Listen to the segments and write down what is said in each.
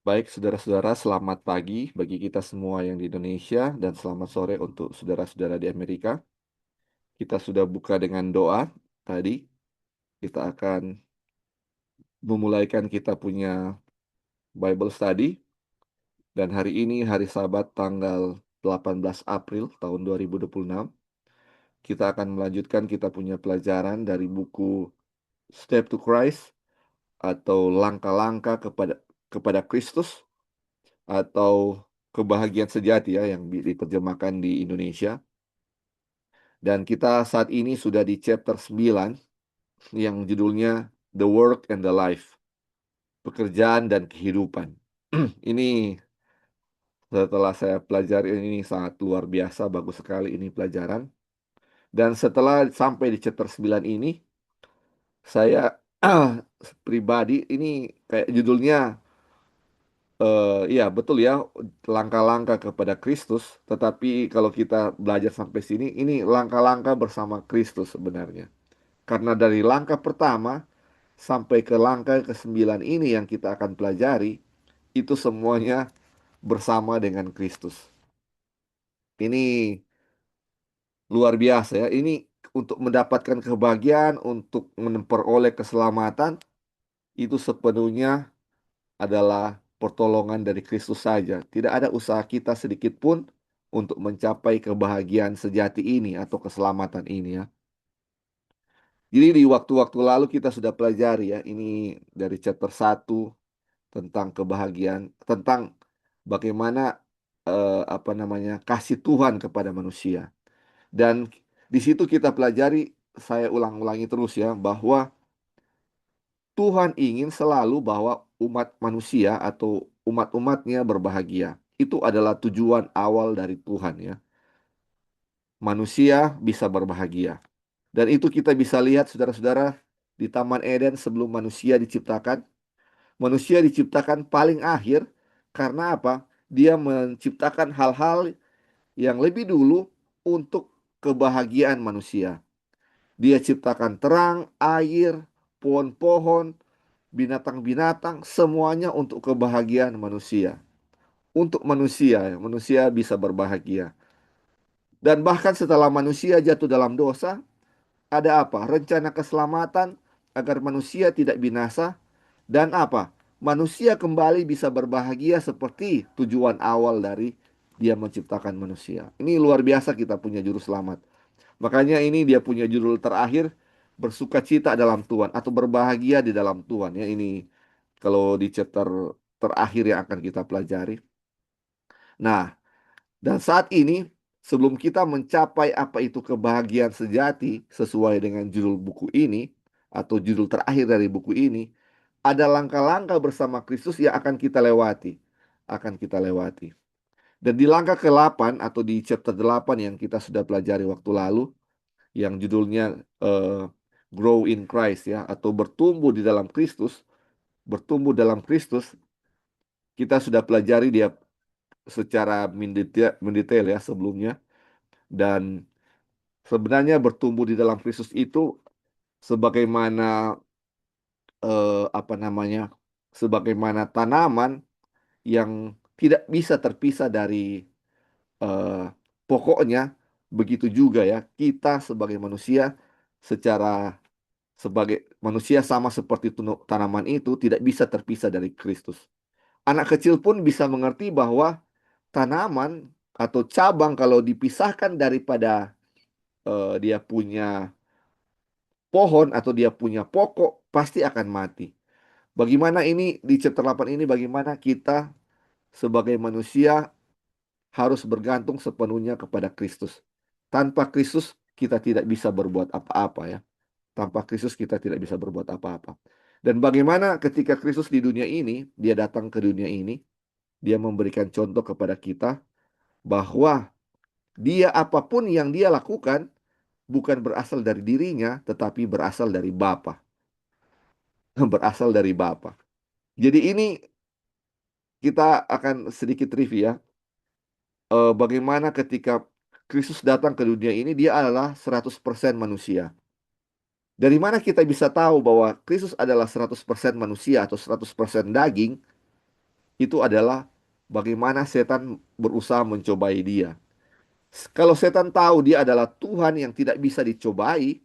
Baik, saudara-saudara, selamat pagi bagi kita semua yang di Indonesia dan selamat sore untuk saudara-saudara di Amerika. Kita sudah buka dengan doa tadi. Kita akan memulaikan kita punya Bible study dan hari ini hari Sabat tanggal 18 April tahun 2026. Kita akan melanjutkan kita punya pelajaran dari buku Step to Christ atau langkah-langkah kepada Kristus atau kebahagiaan sejati ya yang diterjemahkan di Indonesia. Dan kita saat ini sudah di chapter 9 yang judulnya The Work and the Life, pekerjaan dan kehidupan. Ini setelah saya pelajari ini sangat luar biasa, bagus sekali ini pelajaran. Dan setelah sampai di chapter 9 ini, saya pribadi ini kayak judulnya iya betul ya, langkah-langkah kepada Kristus. Tetapi kalau kita belajar sampai sini, ini langkah-langkah bersama Kristus sebenarnya. Karena dari langkah pertama sampai ke langkah ke-9 ini yang kita akan pelajari, itu semuanya bersama dengan Kristus. Ini luar biasa ya. Ini untuk mendapatkan kebahagiaan, untuk memperoleh keselamatan, itu sepenuhnya adalah pertolongan dari Kristus saja. Tidak ada usaha kita sedikit pun untuk mencapai kebahagiaan sejati ini atau keselamatan ini ya. Jadi di waktu-waktu lalu kita sudah pelajari ya, ini dari chapter 1 tentang kebahagiaan, tentang bagaimana apa namanya kasih Tuhan kepada manusia. Dan di situ kita pelajari, saya ulang-ulangi terus ya, bahwa Tuhan ingin selalu bahwa umat manusia atau umat-umatnya berbahagia. Itu adalah tujuan awal dari Tuhan ya. Manusia bisa berbahagia. Dan itu kita bisa lihat saudara-saudara di Taman Eden sebelum manusia diciptakan. Manusia diciptakan paling akhir karena apa? Dia menciptakan hal-hal yang lebih dulu untuk kebahagiaan manusia. Dia ciptakan terang, air, pohon-pohon, binatang-binatang, semuanya untuk kebahagiaan manusia. Untuk manusia, manusia bisa berbahagia. Dan bahkan setelah manusia jatuh dalam dosa, ada apa? Rencana keselamatan agar manusia tidak binasa dan apa? Manusia kembali bisa berbahagia seperti tujuan awal dari dia menciptakan manusia. Ini luar biasa kita punya juru selamat. Makanya ini dia punya judul terakhir bersukacita dalam Tuhan atau berbahagia di dalam Tuhan ya ini kalau di chapter terakhir yang akan kita pelajari. Nah, dan saat ini, sebelum kita mencapai apa itu kebahagiaan sejati sesuai dengan judul buku ini, atau judul terakhir dari buku ini, ada langkah-langkah bersama Kristus yang akan kita lewati. Akan kita lewati. Dan di langkah ke-8 atau di chapter 8 yang kita sudah pelajari waktu lalu, yang judulnya Grow in Christ ya, atau bertumbuh di dalam Kristus, bertumbuh dalam Kristus, kita sudah pelajari dia secara mendetail ya sebelumnya. Dan sebenarnya bertumbuh di dalam Kristus itu sebagaimana apa namanya? Sebagaimana tanaman yang tidak bisa terpisah dari eh, pokoknya, begitu juga ya kita sebagai manusia secara sebagai manusia sama seperti tanaman itu tidak bisa terpisah dari Kristus. Anak kecil pun bisa mengerti bahwa tanaman atau cabang kalau dipisahkan daripada dia punya pohon atau dia punya pokok pasti akan mati. Bagaimana ini di chapter 8 ini bagaimana kita sebagai manusia harus bergantung sepenuhnya kepada Kristus. Tanpa Kristus kita tidak bisa berbuat apa-apa ya. Tanpa Kristus kita tidak bisa berbuat apa-apa. Dan bagaimana ketika Kristus di dunia ini, dia datang ke dunia ini, dia memberikan contoh kepada kita bahwa dia apapun yang dia lakukan bukan berasal dari dirinya, tetapi berasal dari Bapa. Berasal dari Bapa. Jadi ini kita akan sedikit trivia. Bagaimana ketika Kristus datang ke dunia ini, dia adalah 100% manusia. Dari mana kita bisa tahu bahwa Kristus adalah 100% manusia atau 100% daging? Itu adalah bagaimana setan berusaha mencobai dia. Kalau setan tahu dia adalah Tuhan yang tidak bisa dicobai,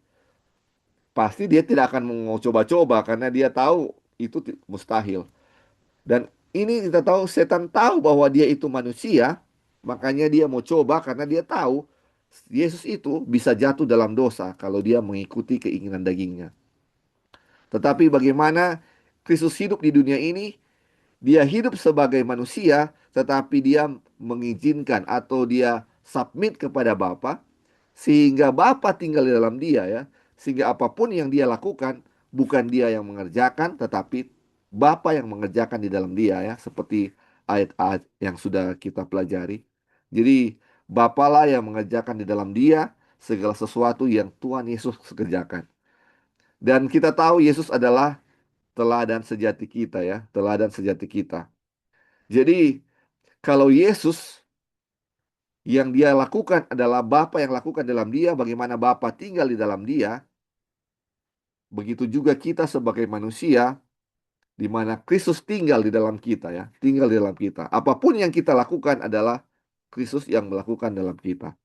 pasti dia tidak akan mau coba-coba karena dia tahu itu mustahil. Dan ini kita tahu setan tahu bahwa dia itu manusia, makanya dia mau coba karena dia tahu Yesus itu bisa jatuh dalam dosa kalau dia mengikuti keinginan dagingnya. Tetapi bagaimana Kristus hidup di dunia ini? Dia hidup sebagai manusia, tetapi dia mengizinkan atau dia submit kepada Bapa, sehingga Bapa tinggal di dalam dia ya. Sehingga apapun yang dia lakukan, bukan dia yang mengerjakan, tetapi Bapa yang mengerjakan di dalam dia ya. Seperti ayat-ayat yang sudah kita pelajari. Jadi Bapalah yang mengerjakan di dalam dia segala sesuatu yang Tuhan Yesus kerjakan. Dan kita tahu Yesus adalah teladan sejati kita ya, teladan sejati kita. Jadi kalau Yesus yang dia lakukan adalah Bapa yang lakukan dalam dia, bagaimana Bapa tinggal di dalam dia, begitu juga kita sebagai manusia, di mana Kristus tinggal di dalam kita ya, tinggal di dalam kita. Apapun yang kita lakukan adalah Kristus yang melakukan dalam kita.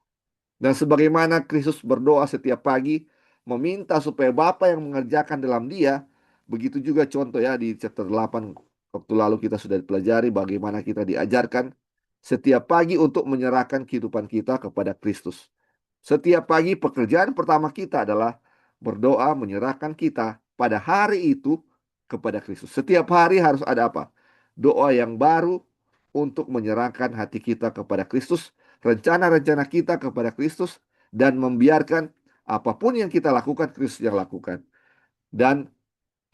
Dan sebagaimana Kristus berdoa setiap pagi, meminta supaya Bapa yang mengerjakan dalam dia, begitu juga contoh ya di chapter 8 waktu lalu kita sudah pelajari bagaimana kita diajarkan setiap pagi untuk menyerahkan kehidupan kita kepada Kristus. Setiap pagi pekerjaan pertama kita adalah berdoa menyerahkan kita pada hari itu kepada Kristus. Setiap hari harus ada apa? Doa yang baru untuk menyerahkan hati kita kepada Kristus, rencana-rencana kita kepada Kristus, dan membiarkan apapun yang kita lakukan, Kristus yang lakukan. Dan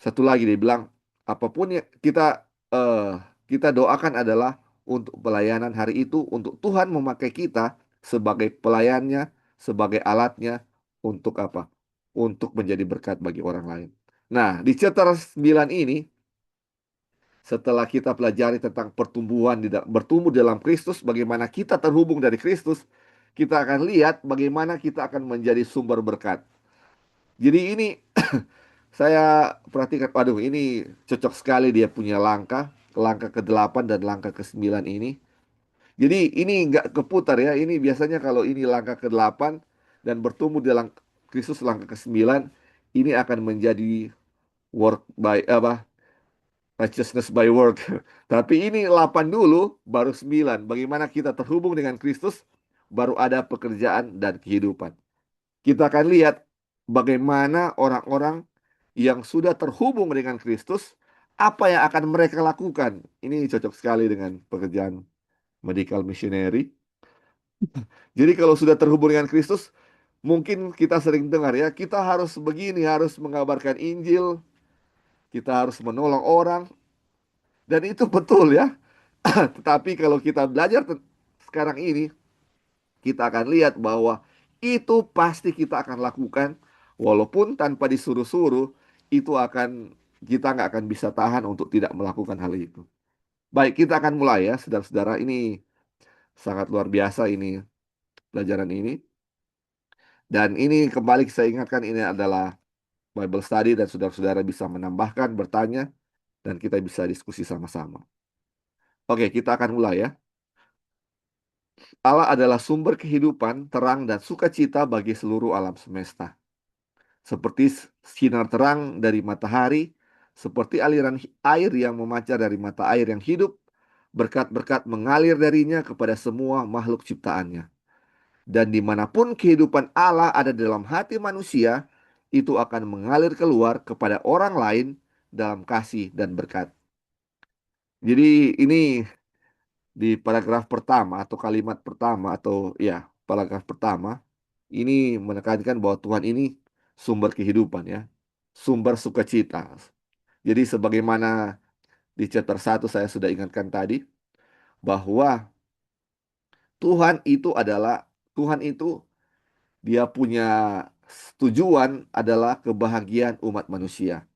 satu lagi dia bilang, apapun yang kita doakan adalah untuk pelayanan hari itu, untuk Tuhan memakai kita sebagai pelayannya, sebagai alatnya, untuk apa? Untuk menjadi berkat bagi orang lain. Nah, di chapter 9 ini, setelah kita pelajari tentang pertumbuhan, bertumbuh dalam Kristus, bagaimana kita terhubung dari Kristus, kita akan lihat bagaimana kita akan menjadi sumber berkat. Jadi ini saya perhatikan, waduh ini cocok sekali dia punya langkah ke-8 dan langkah ke-9 ini. Jadi ini nggak keputar ya, ini biasanya kalau ini langkah ke-8 dan bertumbuh dalam Kristus langkah ke-9, ini akan menjadi work by apa? Righteousness by work. Tapi ini 8 dulu, baru 9. Bagaimana kita terhubung dengan Kristus, baru ada pekerjaan dan kehidupan. Kita akan lihat bagaimana orang-orang yang sudah terhubung dengan Kristus, apa yang akan mereka lakukan. Ini cocok sekali dengan pekerjaan medical missionary. Jadi kalau sudah terhubung dengan Kristus, mungkin kita sering dengar ya, kita harus begini, harus mengabarkan Injil, kita harus menolong orang, dan itu betul ya. Tetapi kalau kita belajar sekarang ini, kita akan lihat bahwa itu pasti kita akan lakukan, walaupun tanpa disuruh-suruh, itu akan kita nggak akan bisa tahan untuk tidak melakukan hal itu. Baik, kita akan mulai ya, saudara-saudara. Ini sangat luar biasa ini pelajaran ini. Dan ini kembali saya ingatkan ini adalah Bible study dan saudara-saudara bisa menambahkan, bertanya, dan kita bisa diskusi sama-sama. Oke, kita akan mulai ya. Allah adalah sumber kehidupan, terang, dan sukacita bagi seluruh alam semesta. Seperti sinar terang dari matahari, seperti aliran air yang memancar dari mata air yang hidup, berkat-berkat mengalir darinya kepada semua makhluk ciptaannya. Dan dimanapun kehidupan Allah ada dalam hati manusia, itu akan mengalir keluar kepada orang lain dalam kasih dan berkat. Jadi ini di paragraf pertama atau kalimat pertama atau ya paragraf pertama ini menekankan bahwa Tuhan ini sumber kehidupan ya, sumber sukacita. Jadi sebagaimana di chapter 1 saya sudah ingatkan tadi bahwa Tuhan itu dia punya tujuan adalah kebahagiaan umat manusia.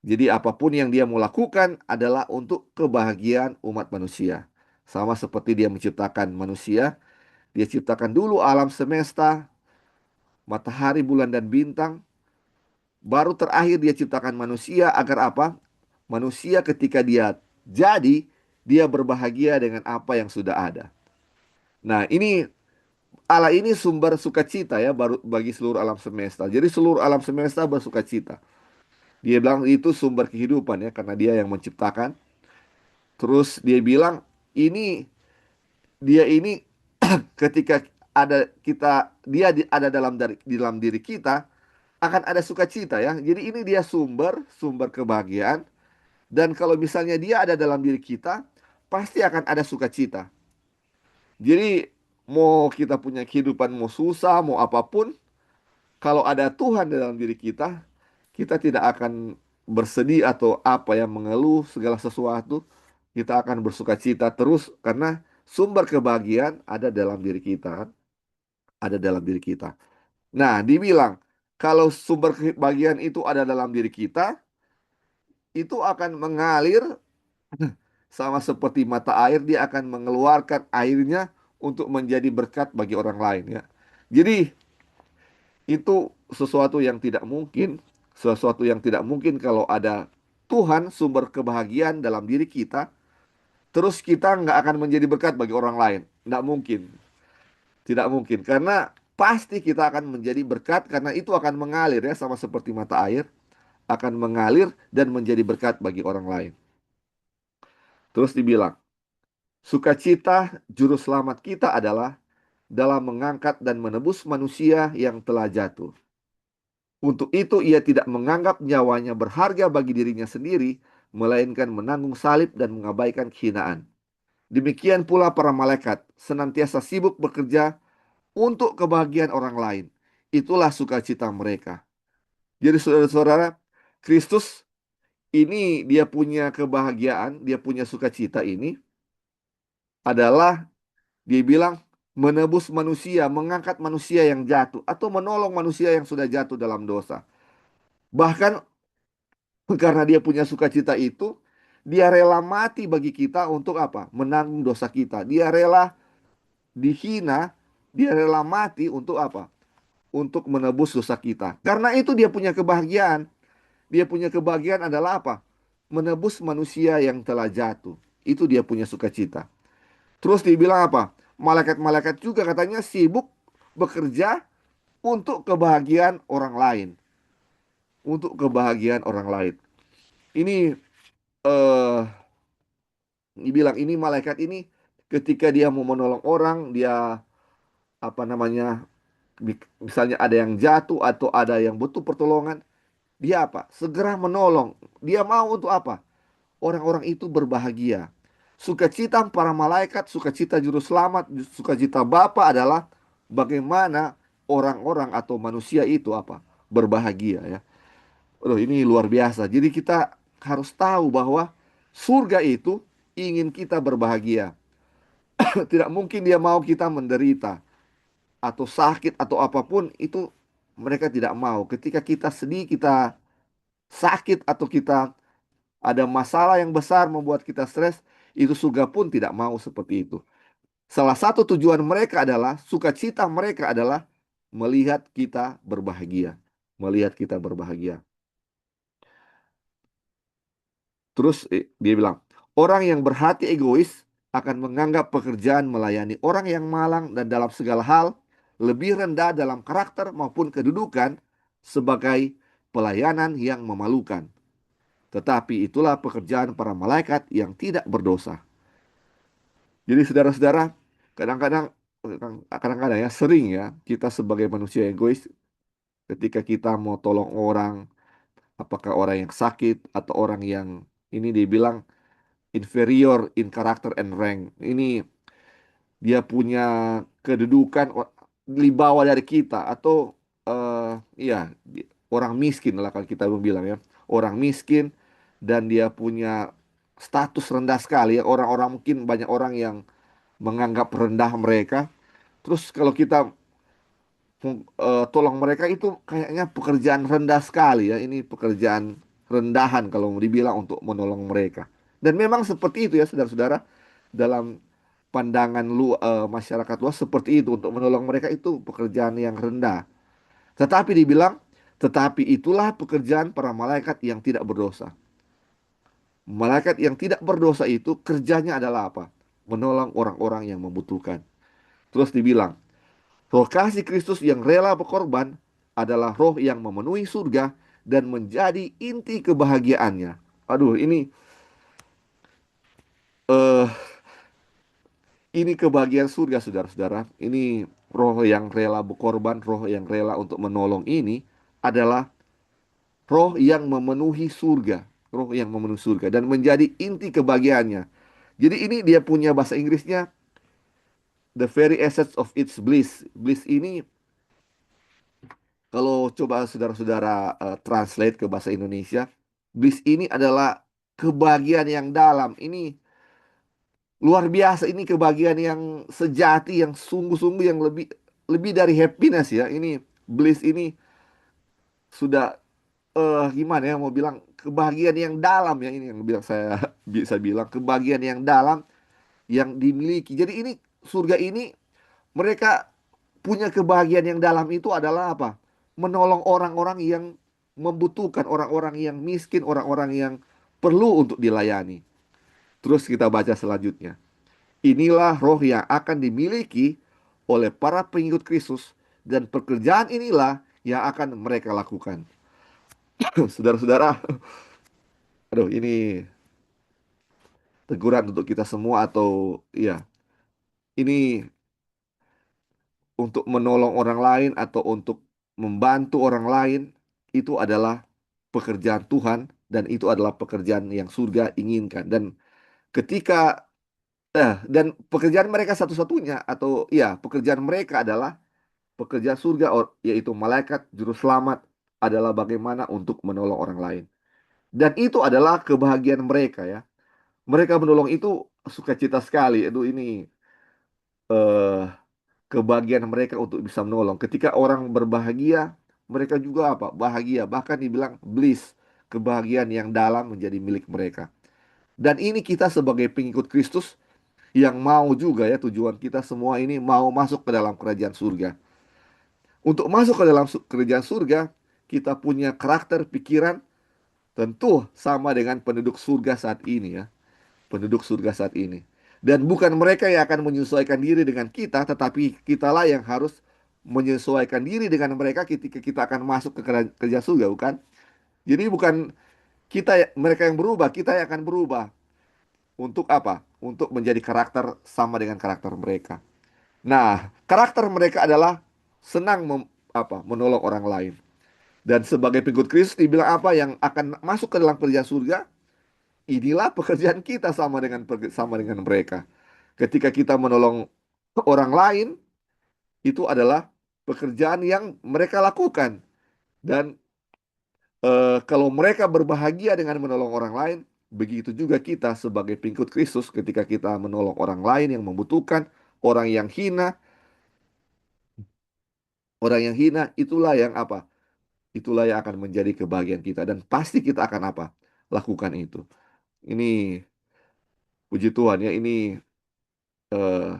Jadi apapun yang dia mau lakukan adalah untuk kebahagiaan umat manusia. Sama seperti dia menciptakan manusia, dia ciptakan dulu alam semesta, matahari, bulan, dan bintang. Baru terakhir dia ciptakan manusia agar apa? Manusia ketika dia jadi, dia berbahagia dengan apa yang sudah ada. Nah, ini Allah ini sumber sukacita ya baru bagi seluruh alam semesta. Jadi seluruh alam semesta bersukacita. Dia bilang itu sumber kehidupan ya karena dia yang menciptakan. Terus dia bilang ini dia ini ketika ada kita ada di dalam diri kita akan ada sukacita ya. Jadi ini dia sumber kebahagiaan dan kalau misalnya dia ada dalam diri kita pasti akan ada sukacita. Jadi mau kita punya kehidupan mau susah mau apapun kalau ada Tuhan dalam diri kita, kita tidak akan bersedih atau apa yang mengeluh segala sesuatu. Kita akan bersuka cita terus karena sumber kebahagiaan ada dalam diri kita, kan? Ada dalam diri kita. Nah, dibilang kalau sumber kebahagiaan itu ada dalam diri kita, itu akan mengalir sama seperti mata air, dia akan mengeluarkan airnya untuk menjadi berkat bagi orang lain ya. Jadi itu sesuatu yang tidak mungkin kalau ada Tuhan sumber kebahagiaan dalam diri kita, terus kita nggak akan menjadi berkat bagi orang lain. Nggak mungkin, tidak mungkin. Karena pasti kita akan menjadi berkat karena itu akan mengalir ya sama seperti mata air, akan mengalir dan menjadi berkat bagi orang lain. Terus dibilang, sukacita juru selamat kita adalah dalam mengangkat dan menebus manusia yang telah jatuh. Untuk itu ia tidak menganggap nyawanya berharga bagi dirinya sendiri, melainkan menanggung salib dan mengabaikan kehinaan. Demikian pula para malaikat, senantiasa sibuk bekerja untuk kebahagiaan orang lain. Itulah sukacita mereka. Jadi saudara-saudara, Kristus ini dia punya kebahagiaan, dia punya sukacita ini adalah dia bilang menebus manusia, mengangkat manusia yang jatuh atau menolong manusia yang sudah jatuh dalam dosa. Bahkan karena dia punya sukacita itu, dia rela mati bagi kita untuk apa? Menanggung dosa kita. Dia rela dihina, dia rela mati untuk apa? Untuk menebus dosa kita. Karena itu dia punya kebahagiaan. Dia punya kebahagiaan adalah apa? Menebus manusia yang telah jatuh. Itu dia punya sukacita. Terus dibilang apa? Malaikat-malaikat juga katanya sibuk bekerja untuk kebahagiaan orang lain. Untuk kebahagiaan orang lain. Ini eh dibilang ini malaikat ini ketika dia mau menolong orang, dia apa namanya, misalnya ada yang jatuh atau ada yang butuh pertolongan, dia apa? Segera menolong. Dia mau untuk apa? Orang-orang itu berbahagia. Sukacita para malaikat, sukacita juru selamat, sukacita Bapa adalah bagaimana orang-orang atau manusia itu apa? Berbahagia ya. Aduh, ini luar biasa. Jadi kita harus tahu bahwa surga itu ingin kita berbahagia. Tidak mungkin dia mau kita menderita atau sakit atau apapun itu mereka tidak mau. Ketika kita sedih, kita sakit atau kita ada masalah yang besar membuat kita stres, itu surga pun tidak mau seperti itu. Salah satu tujuan mereka adalah sukacita mereka adalah melihat kita berbahagia, melihat kita berbahagia. Terus dia bilang, orang yang berhati egois akan menganggap pekerjaan melayani orang yang malang dan dalam segala hal lebih rendah dalam karakter maupun kedudukan sebagai pelayanan yang memalukan. Tetapi itulah pekerjaan para malaikat yang tidak berdosa. Jadi saudara-saudara, kadang-kadang kadang-kadang ya sering ya kita sebagai manusia egois ketika kita mau tolong orang, apakah orang yang sakit atau orang yang ini dibilang inferior in character and rank. Ini dia punya kedudukan di bawah dari kita atau iya orang miskin lah kalau kita bilang ya. Orang miskin dan dia punya status rendah sekali ya. Orang-orang mungkin banyak orang yang menganggap rendah mereka. Terus kalau kita tolong mereka itu kayaknya pekerjaan rendah sekali ya. Ini pekerjaan rendahan kalau mau dibilang untuk menolong mereka. Dan memang seperti itu ya saudara-saudara. Dalam pandangan masyarakat luas seperti itu untuk menolong mereka itu pekerjaan yang rendah. Tetapi dibilang, Tetapi itulah pekerjaan para malaikat yang tidak berdosa. Malaikat yang tidak berdosa itu kerjanya adalah apa? Menolong orang-orang yang membutuhkan. Terus dibilang, roh kasih Kristus yang rela berkorban adalah roh yang memenuhi surga dan menjadi inti kebahagiaannya. Aduh, eh ini kebahagiaan surga, saudara-saudara. Ini roh yang rela berkorban, roh yang rela untuk menolong ini adalah roh yang memenuhi surga. Roh yang memenuhi surga dan menjadi inti kebahagiaannya. Jadi ini dia punya bahasa Inggrisnya the very essence of its bliss. Bliss ini kalau coba saudara-saudara translate ke bahasa Indonesia, bliss ini adalah kebahagiaan yang dalam. Ini luar biasa, ini kebahagiaan yang sejati, yang sungguh-sungguh, yang lebih lebih dari happiness ya. Ini bliss ini sudah gimana ya mau bilang kebahagiaan yang dalam ya, ini yang bilang saya bisa bilang kebahagiaan yang dalam yang dimiliki. Jadi ini surga ini mereka punya kebahagiaan yang dalam itu adalah apa? Menolong orang-orang yang membutuhkan, orang-orang yang miskin, orang-orang yang perlu untuk dilayani. Terus kita baca selanjutnya. Inilah roh yang akan dimiliki oleh para pengikut Kristus dan pekerjaan inilah yang akan mereka lakukan. Saudara-saudara, aduh ini teguran untuk kita semua atau ya, ini untuk menolong orang lain atau untuk membantu orang lain itu adalah pekerjaan Tuhan dan itu adalah pekerjaan yang surga inginkan. Dan ketika dan pekerjaan mereka satu-satunya atau ya pekerjaan mereka adalah pekerjaan surga yaitu malaikat juru selamat adalah bagaimana untuk menolong orang lain. Dan itu adalah kebahagiaan mereka ya. Mereka menolong itu sukacita sekali. Itu ini eh kebahagiaan mereka untuk bisa menolong. Ketika orang berbahagia, mereka juga apa? Bahagia. Bahkan dibilang bliss, kebahagiaan yang dalam menjadi milik mereka. Dan ini kita sebagai pengikut Kristus yang mau juga ya tujuan kita semua ini mau masuk ke dalam kerajaan surga. Untuk masuk ke dalam kerajaan surga, kita punya karakter pikiran tentu sama dengan penduduk surga saat ini ya. Penduduk surga saat ini. Dan bukan mereka yang akan menyesuaikan diri dengan kita, tetapi kitalah yang harus menyesuaikan diri dengan mereka ketika kita akan masuk ke kerja surga, bukan? Jadi bukan mereka yang berubah, kita yang akan berubah. Untuk apa? Untuk menjadi karakter sama dengan karakter mereka. Nah, karakter mereka adalah senang menolong orang lain. Dan sebagai pengikut Kristus dibilang apa yang akan masuk ke dalam kerja surga, inilah pekerjaan kita sama dengan mereka. Ketika kita menolong orang lain, itu adalah pekerjaan yang mereka lakukan. Dan kalau mereka berbahagia dengan menolong orang lain, begitu juga kita sebagai pengikut Kristus ketika kita menolong orang lain yang membutuhkan, orang yang hina, orang yang hina, itulah yang apa? Itulah yang akan menjadi kebahagiaan kita. Dan pasti kita akan apa? Lakukan itu. Ini puji Tuhan ya, ini eh,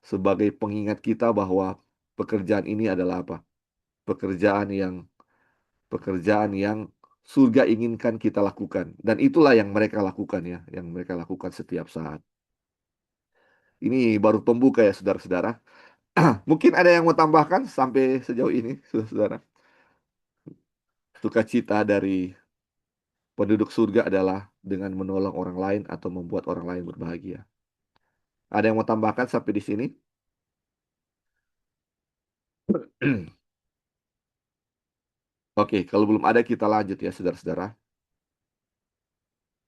sebagai pengingat kita bahwa pekerjaan ini adalah apa? Pekerjaan yang pekerjaan yang surga inginkan kita lakukan dan itulah yang mereka lakukan ya, yang mereka lakukan setiap saat. Ini baru pembuka ya saudara-saudara. Mungkin ada yang mau tambahkan sampai sejauh ini, saudara-saudara. Sukacita dari penduduk surga adalah dengan menolong orang lain atau membuat orang lain berbahagia. Ada yang mau tambahkan sampai di sini? Oke, kalau belum ada kita lanjut ya saudara-saudara.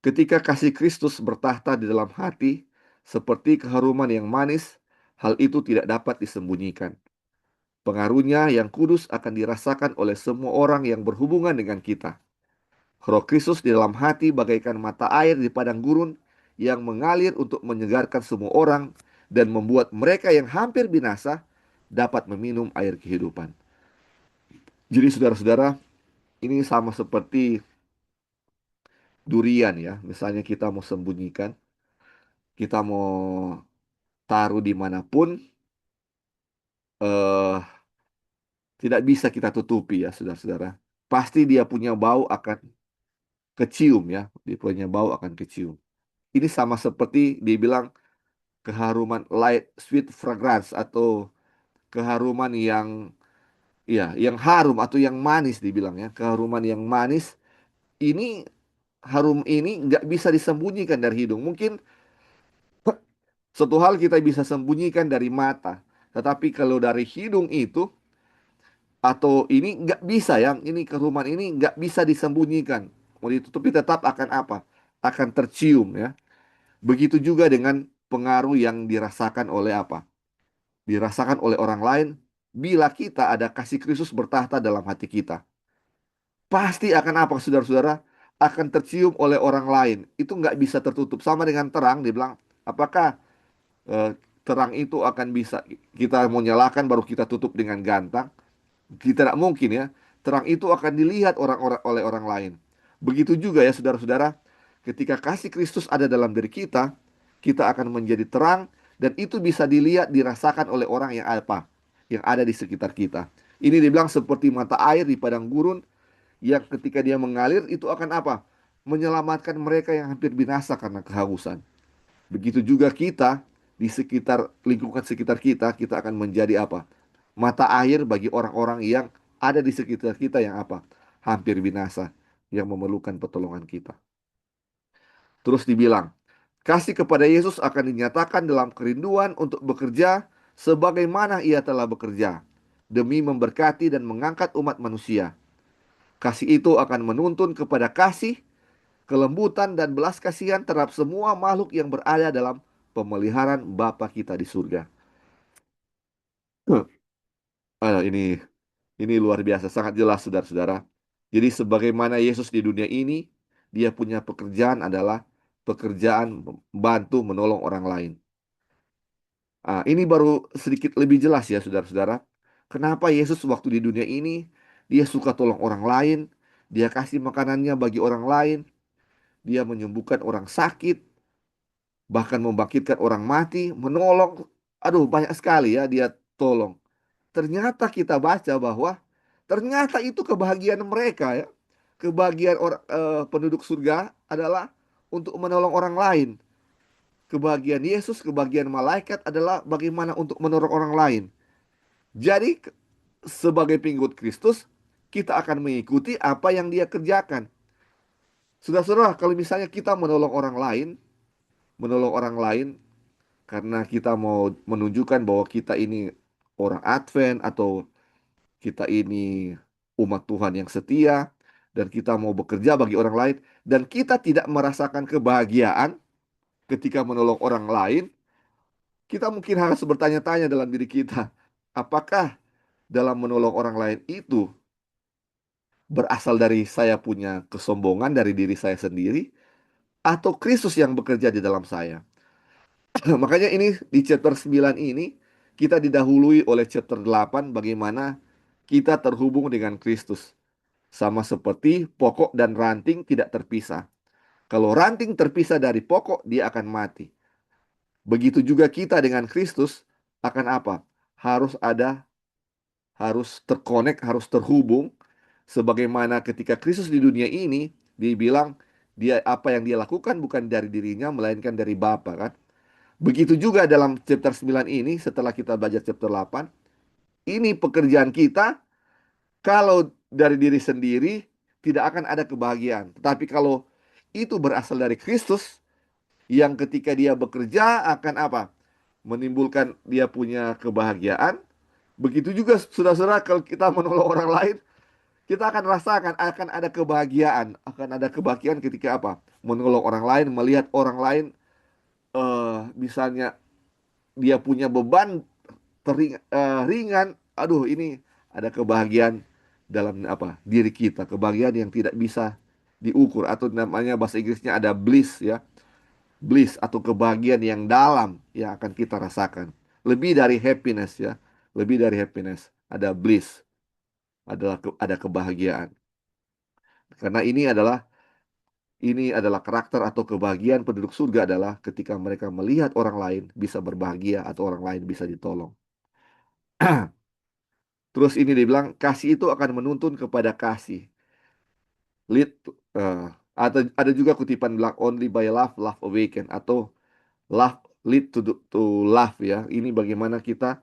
Ketika kasih Kristus bertahta di dalam hati, seperti keharuman yang manis, hal itu tidak dapat disembunyikan. Pengaruhnya yang kudus akan dirasakan oleh semua orang yang berhubungan dengan kita. Roh Kristus di dalam hati bagaikan mata air di padang gurun yang mengalir untuk menyegarkan semua orang dan membuat mereka yang hampir binasa dapat meminum air kehidupan. Jadi saudara-saudara, ini sama seperti durian ya. Misalnya kita mau sembunyikan, kita mau taruh dimanapun, eh tidak bisa kita tutupi ya saudara-saudara. pasti dia punya bau akan kecium ya. Dia punya bau akan kecium. Ini sama seperti dibilang keharuman light sweet fragrance atau keharuman yang ya yang harum atau yang manis dibilang ya. Keharuman yang manis ini harum ini nggak bisa disembunyikan dari hidung. Mungkin satu hal kita bisa sembunyikan dari mata, tetapi kalau dari hidung itu atau ini nggak bisa yang ini keruman ini nggak bisa disembunyikan. Mau ditutupi tetap akan apa? Akan tercium ya. Begitu juga dengan pengaruh yang dirasakan oleh apa? Dirasakan oleh orang lain bila kita ada kasih Kristus bertahta dalam hati kita. Pasti akan apa saudara-saudara? Akan tercium oleh orang lain. Itu nggak bisa tertutup. Sama dengan terang, dibilang, apakah eh, terang itu akan bisa kita mau nyalakan baru kita tutup dengan gantang? Tidak mungkin ya. Terang itu akan dilihat orang-orang oleh orang lain. Begitu juga ya saudara-saudara, ketika kasih Kristus ada dalam diri kita akan menjadi terang dan itu bisa dilihat, dirasakan oleh orang yang apa? Yang ada di sekitar kita. Ini dibilang seperti mata air di padang gurun yang ketika dia mengalir itu akan apa? Menyelamatkan mereka yang hampir binasa karena kehausan. Begitu juga kita di sekitar lingkungan sekitar kita akan menjadi apa? Mata air bagi orang-orang yang ada di sekitar kita yang apa? Hampir binasa, yang memerlukan pertolongan kita. Terus dibilang, kasih kepada Yesus akan dinyatakan dalam kerinduan untuk bekerja sebagaimana ia telah bekerja, demi memberkati dan mengangkat umat manusia. Kasih itu akan menuntun kepada kasih, kelembutan, dan belas kasihan terhadap semua makhluk yang berada dalam pemeliharaan Bapa kita di surga. Ini luar biasa, sangat jelas saudara-saudara. Jadi sebagaimana Yesus di dunia ini, dia punya pekerjaan adalah pekerjaan membantu menolong orang lain. Ini baru sedikit lebih jelas ya saudara-saudara. Kenapa Yesus waktu di dunia ini, dia suka tolong orang lain, dia kasih makanannya bagi orang lain, dia menyembuhkan orang sakit, bahkan membangkitkan orang mati, menolong. Aduh, banyak sekali ya dia tolong. Ternyata kita baca bahwa ternyata itu kebahagiaan mereka ya. Kebahagiaan orang penduduk surga adalah untuk menolong orang lain. Kebahagiaan Yesus, kebahagiaan malaikat adalah bagaimana untuk menolong orang lain. Jadi sebagai pengikut Kristus, kita akan mengikuti apa yang dia kerjakan. Saudara-saudara, kalau misalnya kita menolong orang lain karena kita mau menunjukkan bahwa kita ini orang Advent atau kita ini umat Tuhan yang setia dan kita mau bekerja bagi orang lain dan kita tidak merasakan kebahagiaan ketika menolong orang lain, kita mungkin harus bertanya-tanya dalam diri kita, apakah dalam menolong orang lain itu berasal dari saya punya kesombongan dari diri saya sendiri atau Kristus yang bekerja di dalam saya? Makanya ini di chapter 9 ini kita didahului oleh chapter 8 bagaimana kita terhubung dengan Kristus. Sama seperti pokok dan ranting tidak terpisah. Kalau ranting terpisah dari pokok, dia akan mati. Begitu juga kita dengan Kristus akan apa? Harus ada, harus terkonek, harus terhubung. Sebagaimana ketika Kristus di dunia ini, dibilang dia apa yang dia lakukan bukan dari dirinya, melainkan dari Bapa kan. Begitu juga dalam chapter 9 ini, setelah kita baca chapter 8, ini pekerjaan kita. Kalau dari diri sendiri tidak akan ada kebahagiaan. Tetapi kalau itu berasal dari Kristus yang ketika dia bekerja akan apa? Menimbulkan dia punya kebahagiaan. Begitu juga saudara-saudara kalau kita menolong orang lain, kita akan rasakan akan ada kebahagiaan, akan ada kebahagiaan ketika apa? Menolong orang lain, melihat orang lain misalnya dia punya beban ringan, aduh ini ada kebahagiaan dalam apa diri kita, kebahagiaan yang tidak bisa diukur atau namanya bahasa Inggrisnya ada bliss ya, bliss atau kebahagiaan yang dalam yang akan kita rasakan, lebih dari happiness ya, lebih dari happiness ada bliss, adalah ada kebahagiaan karena ini adalah karakter atau kebahagiaan penduduk surga adalah ketika mereka melihat orang lain bisa berbahagia atau orang lain bisa ditolong. Terus ini dibilang kasih itu akan menuntun kepada kasih. lead ada juga kutipan bilang only by love love awaken, atau love lead to love ya. Ini bagaimana kita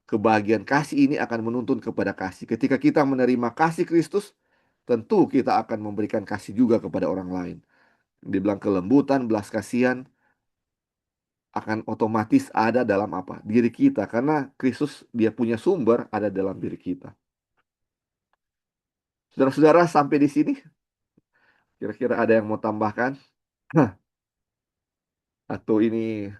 kebahagiaan kasih ini akan menuntun kepada kasih. Ketika kita menerima kasih Kristus, tentu kita akan memberikan kasih juga kepada orang lain. Dibilang kelembutan, belas kasihan akan otomatis ada dalam apa? Diri kita. Karena Kristus dia punya sumber ada dalam diri kita. Saudara-saudara sampai di sini, kira-kira ada yang mau tambahkan? Atau ini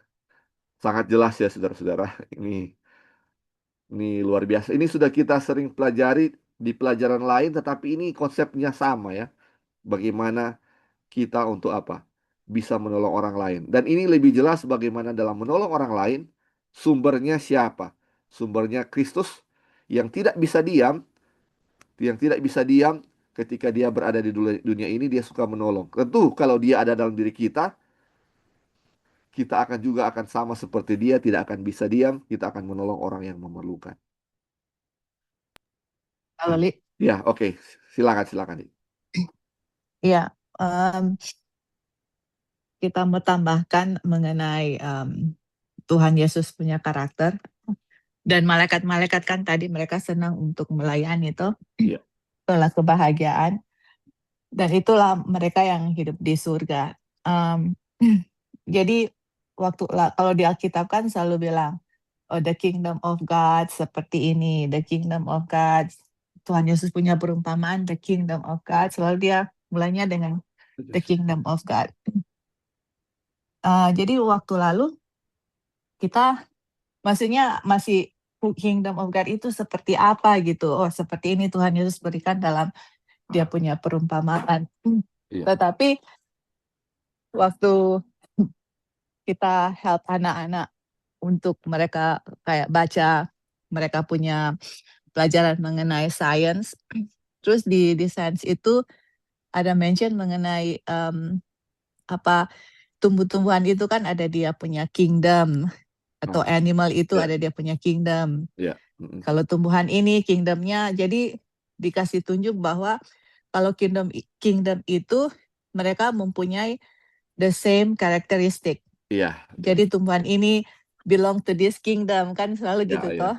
sangat jelas ya saudara-saudara? Ini luar biasa. Ini sudah kita sering pelajari di pelajaran lain, tetapi ini konsepnya sama ya. Bagaimana kita untuk apa? Bisa menolong orang lain. Dan ini lebih jelas bagaimana dalam menolong orang lain, sumbernya siapa? Sumbernya Kristus yang tidak bisa diam, yang tidak bisa diam ketika dia berada di dunia ini, dia suka menolong. Tentu kalau dia ada dalam diri kita, kita akan juga akan sama seperti dia, tidak akan bisa diam, kita akan menolong orang yang memerlukan. Kalau Li, Ya, oke. Silakan, silakan. ya kita mau tambahkan mengenai Tuhan Yesus punya karakter. Dan malaikat-malaikat kan tadi mereka senang untuk melayani itu. Iya. Itulah kebahagiaan. Dan itulah mereka yang hidup di surga. Jadi kalau di Alkitab kan selalu bilang, oh the kingdom of God seperti ini, the kingdom of God. Tuhan Yesus punya perumpamaan the kingdom of God. Selalu dia mulainya dengan the kingdom of God. Jadi waktu lalu kita maksudnya masih kingdom of God itu seperti apa gitu. Oh seperti ini Tuhan Yesus berikan dalam dia punya perumpamaan. Iya. Tetapi waktu kita help anak-anak untuk mereka kayak baca, mereka punya pelajaran mengenai science. Terus di science itu ada mention mengenai apa tumbuh-tumbuhan itu kan ada dia punya kingdom, atau animal itu Ya. ada dia punya kingdom. Ya. Kalau tumbuhan ini kingdomnya, jadi dikasih tunjuk bahwa kalau kingdom itu mereka mempunyai the same characteristic. Iya. Jadi tumbuhan ini belong to this kingdom, kan selalu gitu toh.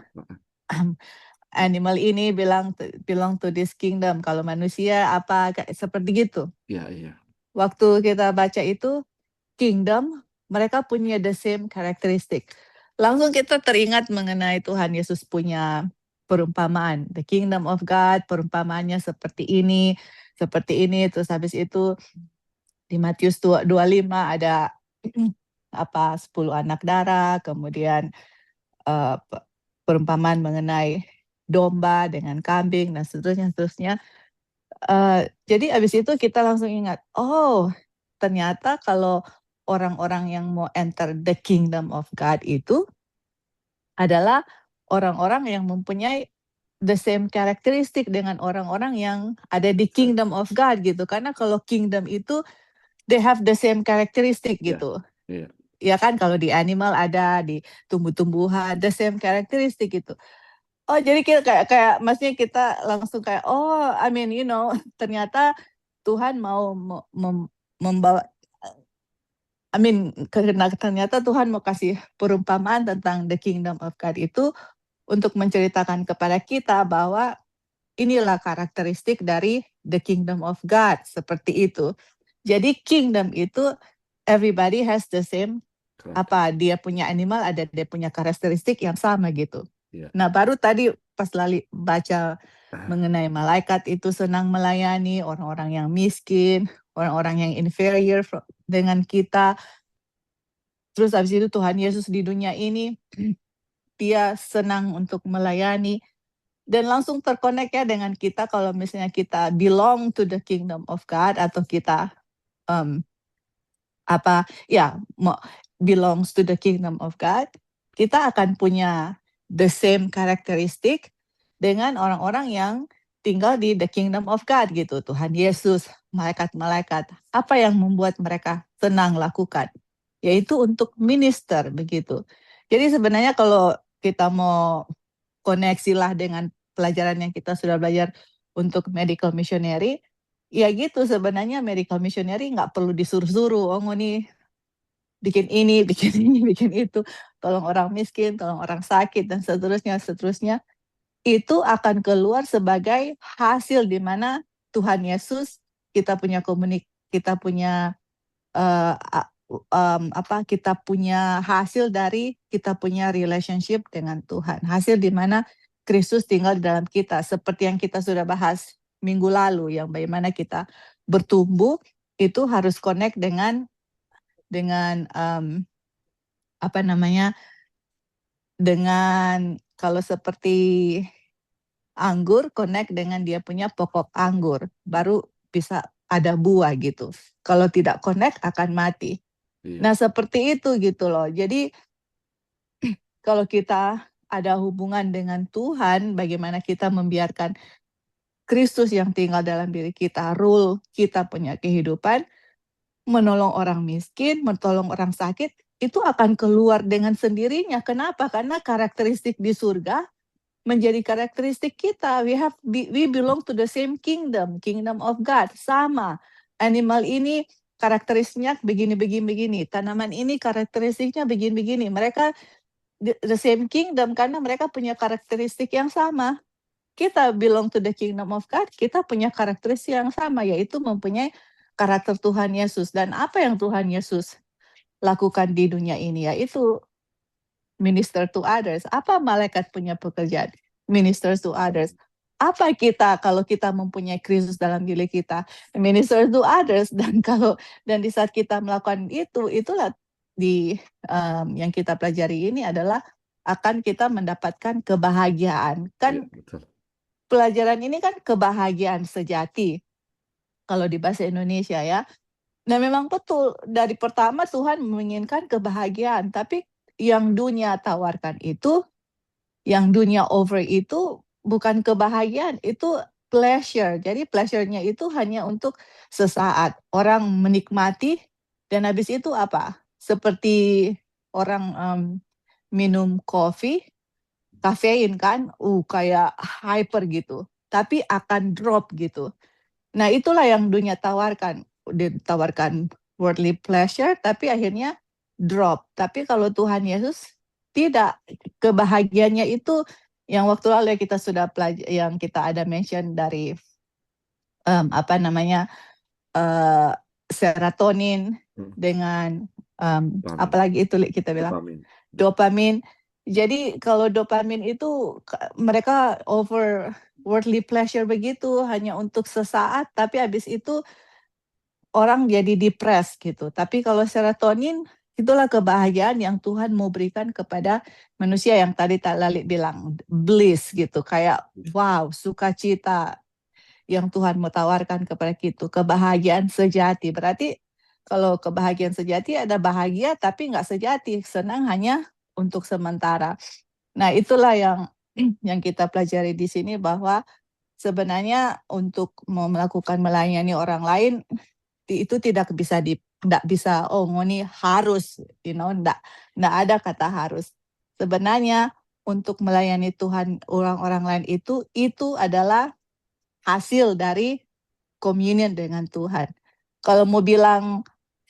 Animal ini belong to this kingdom. Kalau manusia apa seperti gitu. Iya. Waktu kita baca itu kingdom, mereka punya the same characteristic. Langsung kita teringat mengenai Tuhan Yesus punya perumpamaan. The kingdom of God, perumpamaannya seperti ini. Terus habis itu di Matius 25 ada 10 anak darah, kemudian perumpamaan mengenai domba dengan kambing dan seterusnya. Jadi abis itu kita langsung ingat, oh ternyata kalau orang-orang yang mau enter the kingdom of God itu adalah orang-orang yang mempunyai the same karakteristik dengan orang-orang yang ada di kingdom of God gitu. Karena kalau kingdom itu they have the same karakteristik gitu. Ya kan kalau di animal ada, di tumbuh-tumbuhan the same karakteristik gitu. Oh jadi kita kayak maksudnya kita langsung kayak I mean ternyata Tuhan mau membawa ternyata Tuhan mau kasih perumpamaan tentang the kingdom of God itu untuk menceritakan kepada kita bahwa inilah karakteristik dari the kingdom of God, seperti itu. Jadi kingdom itu everybody has the same, dia punya animal ada dia punya karakteristik yang sama gitu. Nah baru tadi pas Lali baca mengenai malaikat itu senang melayani orang-orang yang miskin, orang-orang yang inferior dengan kita. Terus habis itu Tuhan Yesus di dunia ini dia senang untuk melayani dan langsung terkonek ya dengan kita kalau misalnya kita belong to the kingdom of God atau kita belongs to the kingdom of God, kita akan punya the same karakteristik dengan orang-orang yang tinggal di the kingdom of God gitu. Tuhan Yesus, malaikat-malaikat, apa yang membuat mereka senang lakukan? Yaitu untuk minister begitu. Jadi sebenarnya kalau kita mau koneksilah dengan pelajaran yang kita sudah belajar untuk medical missionary, ya gitu, sebenarnya medical missionary nggak perlu disuruh-suruh, oh nih bikin ini, bikin ini, bikin itu, tolong orang miskin, tolong orang sakit, dan seterusnya, seterusnya. Itu akan keluar sebagai hasil di mana Tuhan Yesus, kita punya kita punya kita punya hasil dari kita punya relationship dengan Tuhan. Hasil di mana Kristus tinggal di dalam kita. Seperti yang kita sudah bahas minggu lalu, yang bagaimana kita bertumbuh itu harus connect dengan apa namanya, dengan kalau seperti anggur connect dengan dia punya pokok anggur, baru bisa ada buah gitu. Kalau tidak connect akan mati. Iya. Nah, seperti itu gitu loh. Jadi kalau kita ada hubungan dengan Tuhan, bagaimana kita membiarkan Kristus yang tinggal dalam diri kita, rule kita punya kehidupan, menolong orang miskin, menolong orang sakit, itu akan keluar dengan sendirinya. Kenapa? Karena karakteristik di surga menjadi karakteristik kita. We belong to the same kingdom, kingdom of God. Sama. Animal ini karakteristiknya begini. Tanaman ini karakteristiknya begini. Mereka the same kingdom karena mereka punya karakteristik yang sama. Kita belong to the kingdom of God, kita punya karakteristik yang sama, yaitu mempunyai karakter Tuhan Yesus. Dan apa yang Tuhan Yesus lakukan di dunia ini, yaitu minister to others. Apa malaikat punya pekerjaan? Minister to others. Apa kita kalau kita mempunyai Kristus dalam diri kita? Minister to others. Dan di saat kita melakukan itu, itulah yang kita pelajari ini adalah akan kita mendapatkan kebahagiaan. Kan Iya, betul. pelajaran ini kan kebahagiaan sejati kalau di bahasa Indonesia ya. Nah, memang betul dari pertama Tuhan menginginkan kebahagiaan, tapi yang dunia tawarkan itu, yang dunia over itu bukan kebahagiaan, itu pleasure. Jadi pleasure-nya itu hanya untuk sesaat. Orang menikmati dan habis itu apa? Seperti orang minum kopi, kafein kan, kayak hyper gitu. Tapi akan drop gitu. Nah, itulah yang dunia tawarkan. Ditawarkan worldly pleasure, tapi akhirnya drop. Tapi kalau Tuhan Yesus tidak, kebahagiaannya itu yang waktu lalu kita sudah yang kita ada mention dari apa namanya, serotonin dengan apalagi itu kita bilang dopamin. Jadi kalau dopamin itu mereka over worldly pleasure begitu, hanya untuk sesaat, tapi habis itu orang jadi depres gitu. Tapi kalau serotonin, itulah kebahagiaan yang Tuhan mau berikan kepada manusia, yang tadi Tak Lali bilang, bliss gitu. Kayak wow, sukacita yang Tuhan mau tawarkan kepada kita. Kebahagiaan sejati. Berarti kalau kebahagiaan sejati ada bahagia tapi nggak sejati. Senang hanya untuk sementara. Nah, itulah yang kita pelajari di sini, bahwa sebenarnya untuk mau melakukan melayani orang lain itu tidak bisa ngoni harus, enggak ada kata harus. Sebenarnya untuk melayani Tuhan orang-orang lain itu adalah hasil dari communion dengan Tuhan. Kalau mau bilang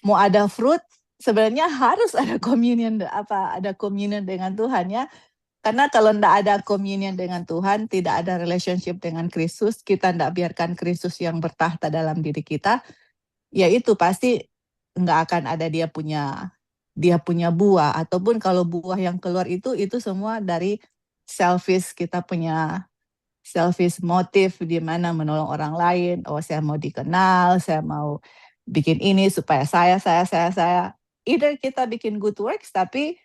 mau ada fruit, sebenarnya harus ada communion dengan Tuhan ya. Karena kalau tidak ada communion dengan Tuhan, tidak ada relationship dengan Kristus, kita tidak biarkan Kristus yang bertahta dalam diri kita, ya itu pasti nggak akan ada dia punya buah. Ataupun kalau buah yang keluar itu semua dari selfish, kita punya selfish motif di mana menolong orang lain. Oh, saya mau dikenal, saya mau bikin ini supaya saya. Either kita bikin good works, tapi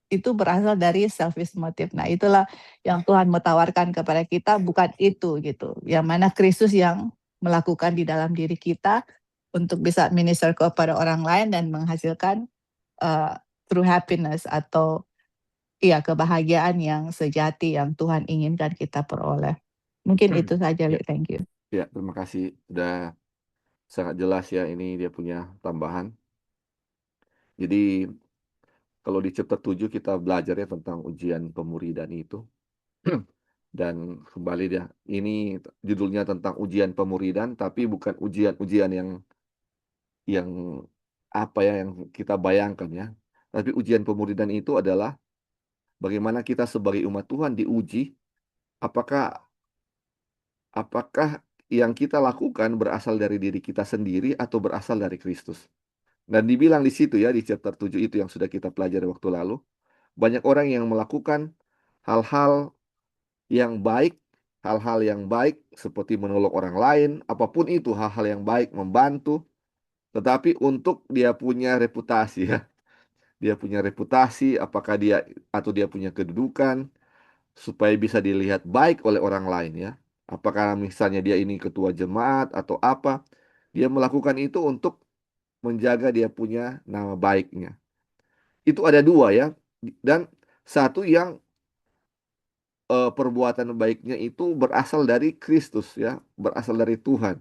itu berasal dari selfish motif. Nah, itulah yang Tuhan mau tawarkan kepada kita, bukan itu gitu. Yang mana Kristus yang melakukan di dalam diri kita untuk bisa minister kepada orang lain dan menghasilkan true happiness atau kebahagiaan yang sejati yang Tuhan inginkan kita peroleh. Mungkin itu saja, Ya, thank you. ya, terima kasih. Sudah sangat jelas ya, ini dia punya tambahan. Jadi kalau di chapter 7 kita belajar ya tentang ujian pemuridan itu. Dan kembali dia, ini judulnya tentang ujian pemuridan, tapi bukan ujian-ujian yang apa ya yang kita bayangkan ya. Tapi ujian pemuridan itu adalah bagaimana kita sebagai umat Tuhan diuji, apakah apakah yang kita lakukan berasal dari diri kita sendiri atau berasal dari Kristus. Dan dibilang di situ ya, di chapter 7 itu yang sudah kita pelajari waktu lalu, banyak orang yang melakukan hal-hal yang baik, hal-hal yang baik seperti menolong orang lain, apapun itu hal-hal yang baik, membantu, tetapi untuk dia punya reputasi ya. Dia punya reputasi, apakah dia atau dia punya kedudukan supaya bisa dilihat baik oleh orang lain ya. Apakah misalnya dia ini ketua jemaat atau apa, dia melakukan itu untuk menjaga dia punya nama baiknya. Itu ada dua ya. Dan satu yang perbuatan baiknya itu berasal dari Kristus ya, berasal dari Tuhan.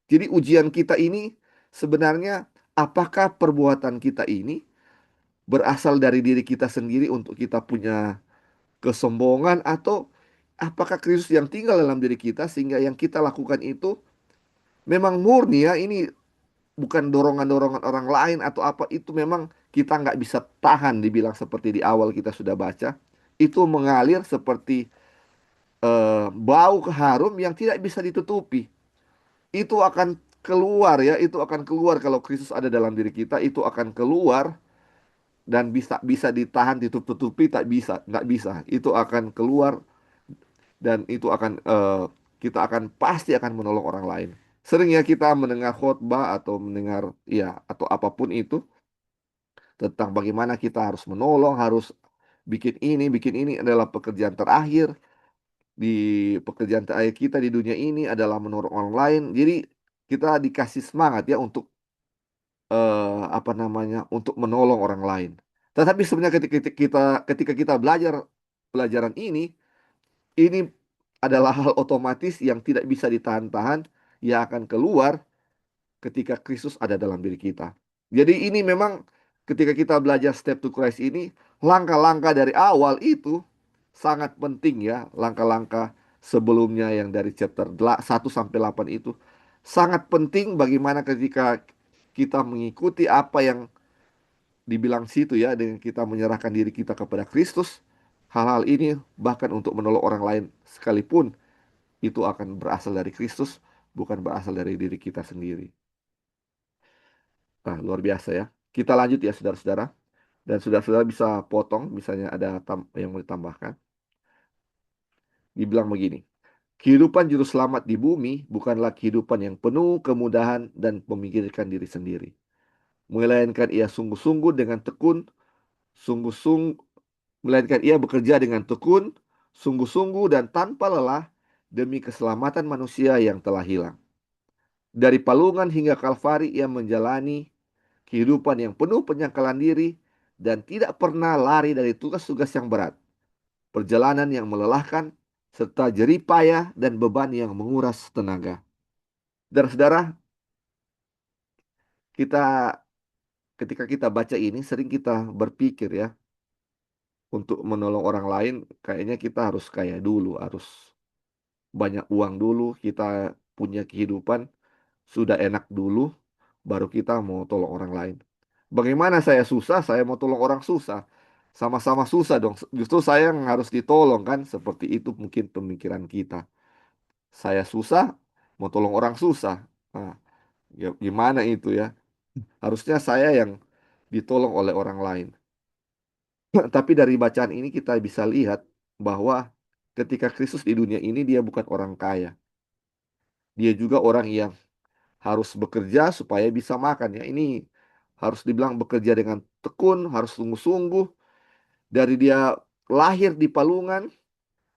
Jadi ujian kita ini sebenarnya apakah perbuatan kita ini berasal dari diri kita sendiri untuk kita punya kesombongan atau apakah Kristus yang tinggal dalam diri kita sehingga yang kita lakukan itu memang murni ya, ini bukan dorongan-dorongan orang lain atau apa, itu memang kita nggak bisa tahan, dibilang seperti di awal kita sudah baca, itu mengalir seperti bau harum yang tidak bisa ditutupi. Itu akan keluar ya, itu akan keluar kalau Kristus ada dalam diri kita, itu akan keluar dan bisa bisa ditahan, ditutup-tutupi, tak bisa, nggak bisa. Itu akan keluar dan itu akan kita akan pasti akan menolong orang lain. Sering ya kita mendengar khotbah atau mendengar ya atau apapun itu tentang bagaimana kita harus menolong, harus bikin ini adalah pekerjaan terakhir. Di pekerjaan terakhir kita di dunia ini adalah menolong orang lain. Jadi kita dikasih semangat ya untuk apa namanya untuk menolong orang lain. Tetapi sebenarnya ketika kita belajar pelajaran ini adalah hal otomatis yang tidak bisa ditahan-tahan yang akan keluar ketika Kristus ada dalam diri kita. Jadi ini memang ketika kita belajar Step to Christ ini, langkah-langkah dari awal itu sangat penting ya. Langkah-langkah sebelumnya yang dari chapter 1 sampai 8 itu sangat penting bagaimana ketika kita mengikuti apa yang dibilang situ ya, dengan kita menyerahkan diri kita kepada Kristus. Hal-hal ini bahkan untuk menolong orang lain sekalipun itu akan berasal dari Kristus, bukan berasal dari diri kita sendiri. Nah, luar biasa ya. Kita lanjut ya, saudara-saudara. Dan saudara-saudara bisa potong, misalnya ada yang mau ditambahkan. Dibilang begini, kehidupan juru selamat di bumi bukanlah kehidupan yang penuh kemudahan dan memikirkan diri sendiri. Melainkan ia sungguh-sungguh dengan tekun, sungguh-sungguh, melainkan ia bekerja dengan tekun, sungguh-sungguh dan tanpa lelah demi keselamatan manusia yang telah hilang. Dari palungan hingga Kalvari ia menjalani kehidupan yang penuh penyangkalan diri dan tidak pernah lari dari tugas-tugas yang berat, perjalanan yang melelahkan, serta jerih payah dan beban yang menguras tenaga. Saudara-saudara, kita ketika kita baca ini sering kita berpikir ya, untuk menolong orang lain kayaknya kita harus kaya dulu, harus banyak uang dulu, kita punya kehidupan sudah enak dulu, baru kita mau tolong orang lain. Bagaimana saya susah, saya mau tolong orang susah. Sama-sama susah dong. Justru saya yang harus ditolong kan. Seperti itu mungkin pemikiran kita. Saya susah, mau tolong orang susah. Nah, ya gimana itu ya? Harusnya saya yang ditolong oleh orang lain. Tapi dari bacaan ini kita bisa lihat bahwa ketika Kristus di dunia ini dia bukan orang kaya. Dia juga orang yang harus bekerja supaya bisa makan ya. Ini harus dibilang bekerja dengan tekun, harus sungguh-sungguh. Dari dia lahir di palungan,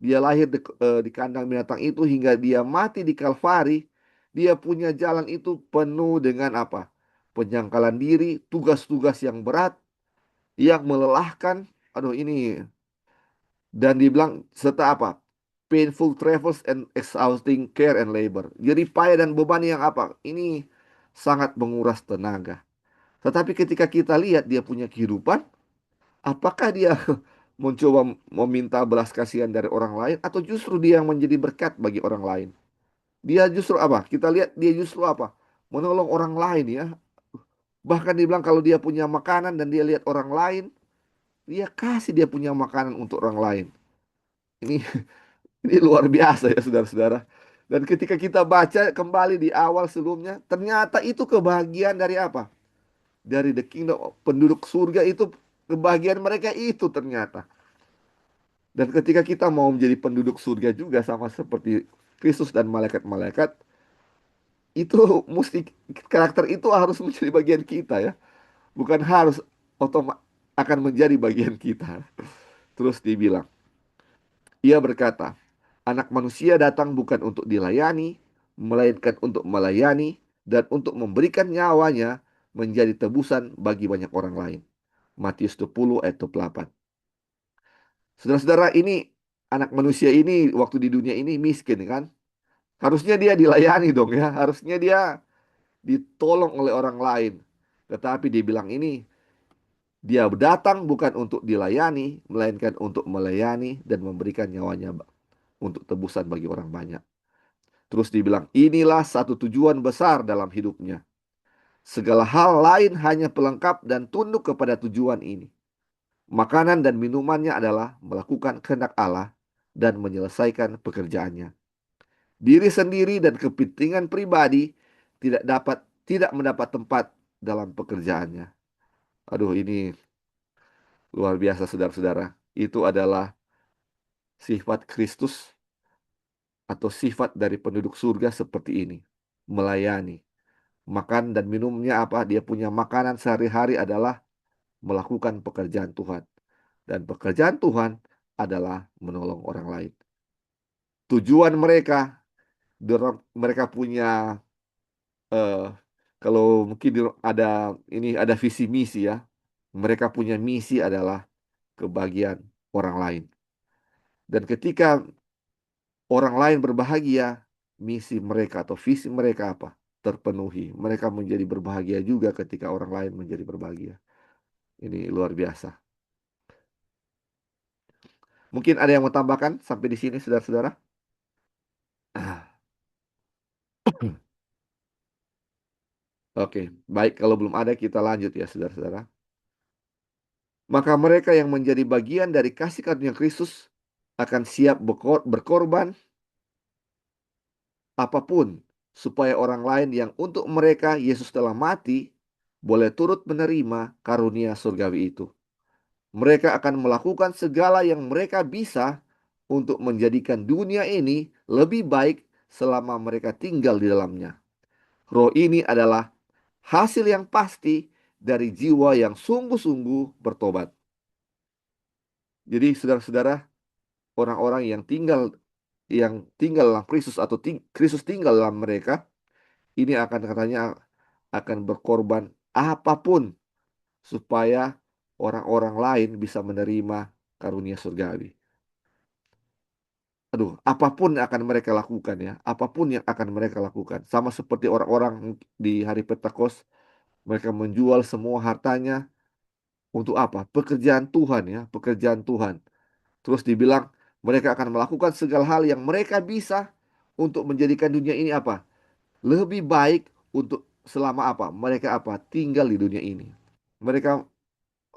dia lahir di kandang binatang itu hingga dia mati di Kalvari, dia punya jalan itu penuh dengan apa? Penyangkalan diri, tugas-tugas yang berat, yang melelahkan. Aduh ini dan dibilang serta apa? Painful travels and exhausting care and labor. Jadi payah dan beban yang apa? Ini sangat menguras tenaga. Tetapi ketika kita lihat dia punya kehidupan, apakah dia mencoba meminta belas kasihan dari orang lain, atau justru dia yang menjadi berkat bagi orang lain? Dia justru apa? Kita lihat dia justru apa? Menolong orang lain ya. Bahkan dibilang kalau dia punya makanan dan dia lihat orang lain, dia kasih dia punya makanan untuk orang lain. Ini ini luar biasa ya saudara-saudara. Dan ketika kita baca kembali di awal sebelumnya, ternyata itu kebahagiaan dari apa? Dari the kingdom, penduduk surga itu, kebahagiaan mereka itu ternyata. Dan ketika kita mau menjadi penduduk surga juga sama seperti Kristus dan malaikat-malaikat, itu mesti karakter itu harus menjadi bagian kita ya. Bukan harus otomatis akan menjadi bagian kita. Terus dibilang, ia berkata, Anak manusia datang bukan untuk dilayani, melainkan untuk melayani dan untuk memberikan nyawanya menjadi tebusan bagi banyak orang lain. Matius 20 ayat 28. Saudara-saudara, ini anak manusia ini waktu di dunia ini miskin kan? Harusnya dia dilayani dong ya. Harusnya dia ditolong oleh orang lain. Tetapi dibilang ini, dia datang bukan untuk dilayani, melainkan untuk melayani dan memberikan nyawanya untuk tebusan bagi orang banyak. Terus dibilang, inilah satu tujuan besar dalam hidupnya. Segala hal lain hanya pelengkap dan tunduk kepada tujuan ini. Makanan dan minumannya adalah melakukan kehendak Allah dan menyelesaikan pekerjaannya. Diri sendiri dan kepentingan pribadi tidak mendapat tempat dalam pekerjaannya. Aduh, ini luar biasa saudara-saudara. Itu adalah sifat Kristus atau sifat dari penduduk surga seperti ini. Melayani. Makan dan minumnya apa? Dia punya makanan sehari-hari adalah melakukan pekerjaan Tuhan. Dan pekerjaan Tuhan adalah menolong orang lain. Tujuan mereka, mereka punya eh, kalau mungkin ada visi misi ya. Mereka punya misi adalah kebahagiaan orang lain. Dan ketika orang lain berbahagia, misi mereka atau visi mereka apa? Terpenuhi. Mereka menjadi berbahagia juga ketika orang lain menjadi berbahagia. Ini luar biasa. Mungkin ada yang mau tambahkan sampai di sini, saudara-saudara? Oke, baik. Kalau belum ada, kita lanjut ya, saudara-saudara. Maka mereka yang menjadi bagian dari kasih karunia Kristus akan siap berkorban apapun supaya orang lain yang untuk mereka Yesus telah mati boleh turut menerima karunia surgawi itu. Mereka akan melakukan segala yang mereka bisa untuk menjadikan dunia ini lebih baik selama mereka tinggal di dalamnya. Roh ini adalah hasil yang pasti dari jiwa yang sungguh-sungguh bertobat. Jadi saudara-saudara, orang-orang yang tinggal dalam Kristus atau Kristus tinggal dalam mereka, ini akan katanya akan berkorban apapun supaya orang-orang lain bisa menerima karunia surgawi. Aduh, apapun yang akan mereka lakukan ya, apapun yang akan mereka lakukan. Sama seperti orang-orang di hari Pentekost, mereka menjual semua hartanya untuk apa? Pekerjaan Tuhan ya, pekerjaan Tuhan. Terus dibilang mereka akan melakukan segala hal yang mereka bisa untuk menjadikan dunia ini apa? Lebih baik untuk selama apa? Mereka apa? Tinggal di dunia ini. Mereka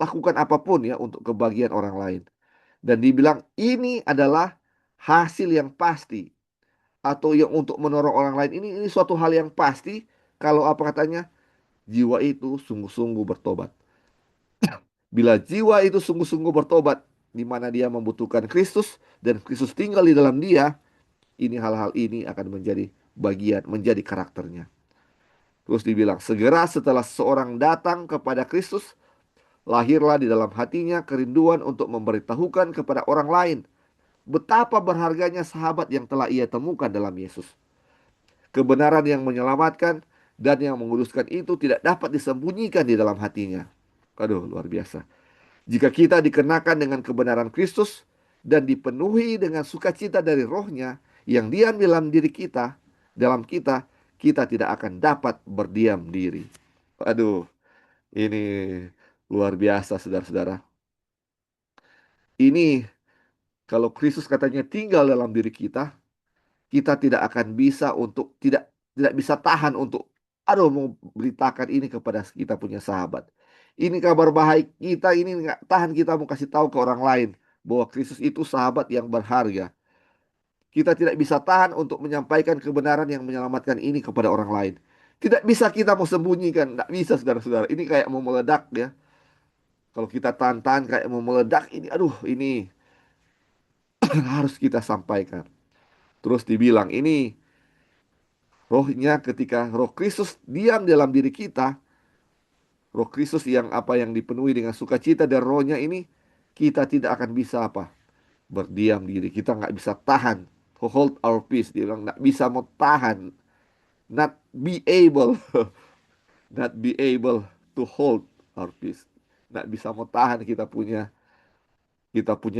lakukan apapun ya untuk kebahagiaan orang lain. Dan dibilang ini adalah hasil yang pasti atau yang untuk menolong orang lain, ini suatu hal yang pasti kalau apa katanya jiwa itu sungguh-sungguh bertobat. Bila jiwa itu sungguh-sungguh bertobat, di mana dia membutuhkan Kristus dan Kristus tinggal di dalam dia, ini hal-hal ini akan menjadi bagian, menjadi karakternya. Terus dibilang, segera setelah seseorang datang kepada Kristus, lahirlah di dalam hatinya kerinduan untuk memberitahukan kepada orang lain betapa berharganya sahabat yang telah ia temukan dalam Yesus. Kebenaran yang menyelamatkan dan yang menguduskan itu tidak dapat disembunyikan di dalam hatinya. Aduh, luar biasa. Jika kita dikenakan dengan kebenaran Kristus dan dipenuhi dengan sukacita dari rohnya yang diam dalam diri kita, dalam kita, kita tidak akan dapat berdiam diri. Aduh, ini luar biasa saudara-saudara. Ini kalau Kristus katanya tinggal dalam diri kita, kita tidak akan bisa untuk tidak bisa tahan untuk aduh mau beritakan ini kepada kita punya sahabat. Ini kabar baik kita ini nggak tahan kita mau kasih tahu ke orang lain bahwa Kristus itu sahabat yang berharga. Kita tidak bisa tahan untuk menyampaikan kebenaran yang menyelamatkan ini kepada orang lain. Tidak bisa kita mau sembunyikan, tidak bisa saudara-saudara. Ini kayak mau meledak ya. Kalau kita tahan-tahan kayak mau meledak ini, aduh ini harus kita sampaikan. Terus dibilang ini rohnya ketika roh Kristus diam dalam diri kita, roh Kristus yang apa yang dipenuhi dengan sukacita dan rohnya ini, kita tidak akan bisa apa? Berdiam diri. Kita nggak bisa tahan. To hold our peace. Dia bilang nggak bisa mau tahan. Not be able. Not be able to hold our peace. Nggak bisa mau tahan kita punya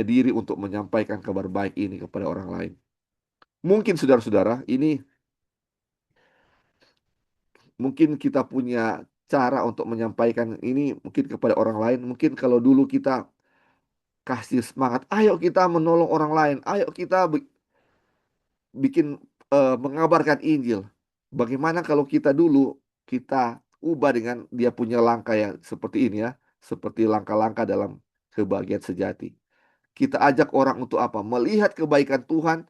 diri untuk menyampaikan kabar baik ini kepada orang lain. Mungkin saudara-saudara, ini mungkin kita punya cara untuk menyampaikan ini mungkin kepada orang lain. Mungkin kalau dulu kita kasih semangat, ayo kita menolong orang lain, ayo kita bikin mengabarkan Injil. Bagaimana kalau kita dulu kita ubah dengan dia punya langkah yang seperti ini ya, seperti langkah-langkah dalam kebahagiaan sejati. Kita ajak orang untuk apa? Melihat kebaikan Tuhan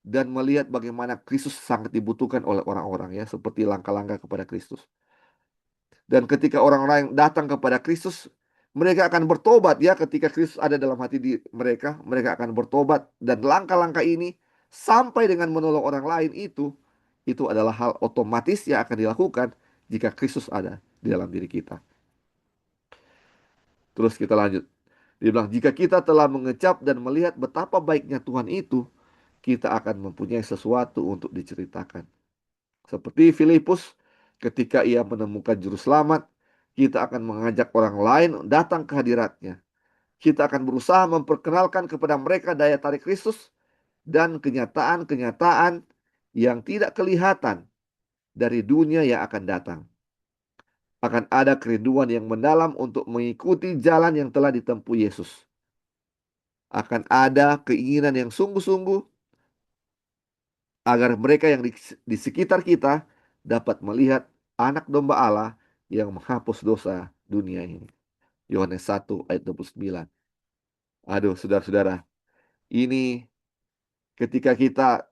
dan melihat bagaimana Kristus sangat dibutuhkan oleh orang-orang ya, seperti langkah-langkah kepada Kristus. Dan ketika orang-orang datang kepada Kristus, mereka akan bertobat ya ketika Kristus ada dalam hati mereka, mereka akan bertobat dan langkah-langkah ini sampai dengan menolong orang lain itu adalah hal otomatis yang akan dilakukan jika Kristus ada di dalam diri kita. Terus kita lanjut. Dia bilang, jika kita telah mengecap dan melihat betapa baiknya Tuhan itu, kita akan mempunyai sesuatu untuk diceritakan. Seperti Filipus, ketika ia menemukan juru selamat, kita akan mengajak orang lain datang ke hadiratnya. Kita akan berusaha memperkenalkan kepada mereka daya tarik Kristus dan kenyataan-kenyataan yang tidak kelihatan dari dunia yang akan datang. Akan ada kerinduan yang mendalam untuk mengikuti jalan yang telah ditempuh Yesus. Akan ada keinginan yang sungguh-sungguh agar mereka yang di sekitar kita dapat melihat anak domba Allah yang menghapus dosa dunia ini. Yohanes 1 ayat 29. Aduh, saudara-saudara, ini ketika kita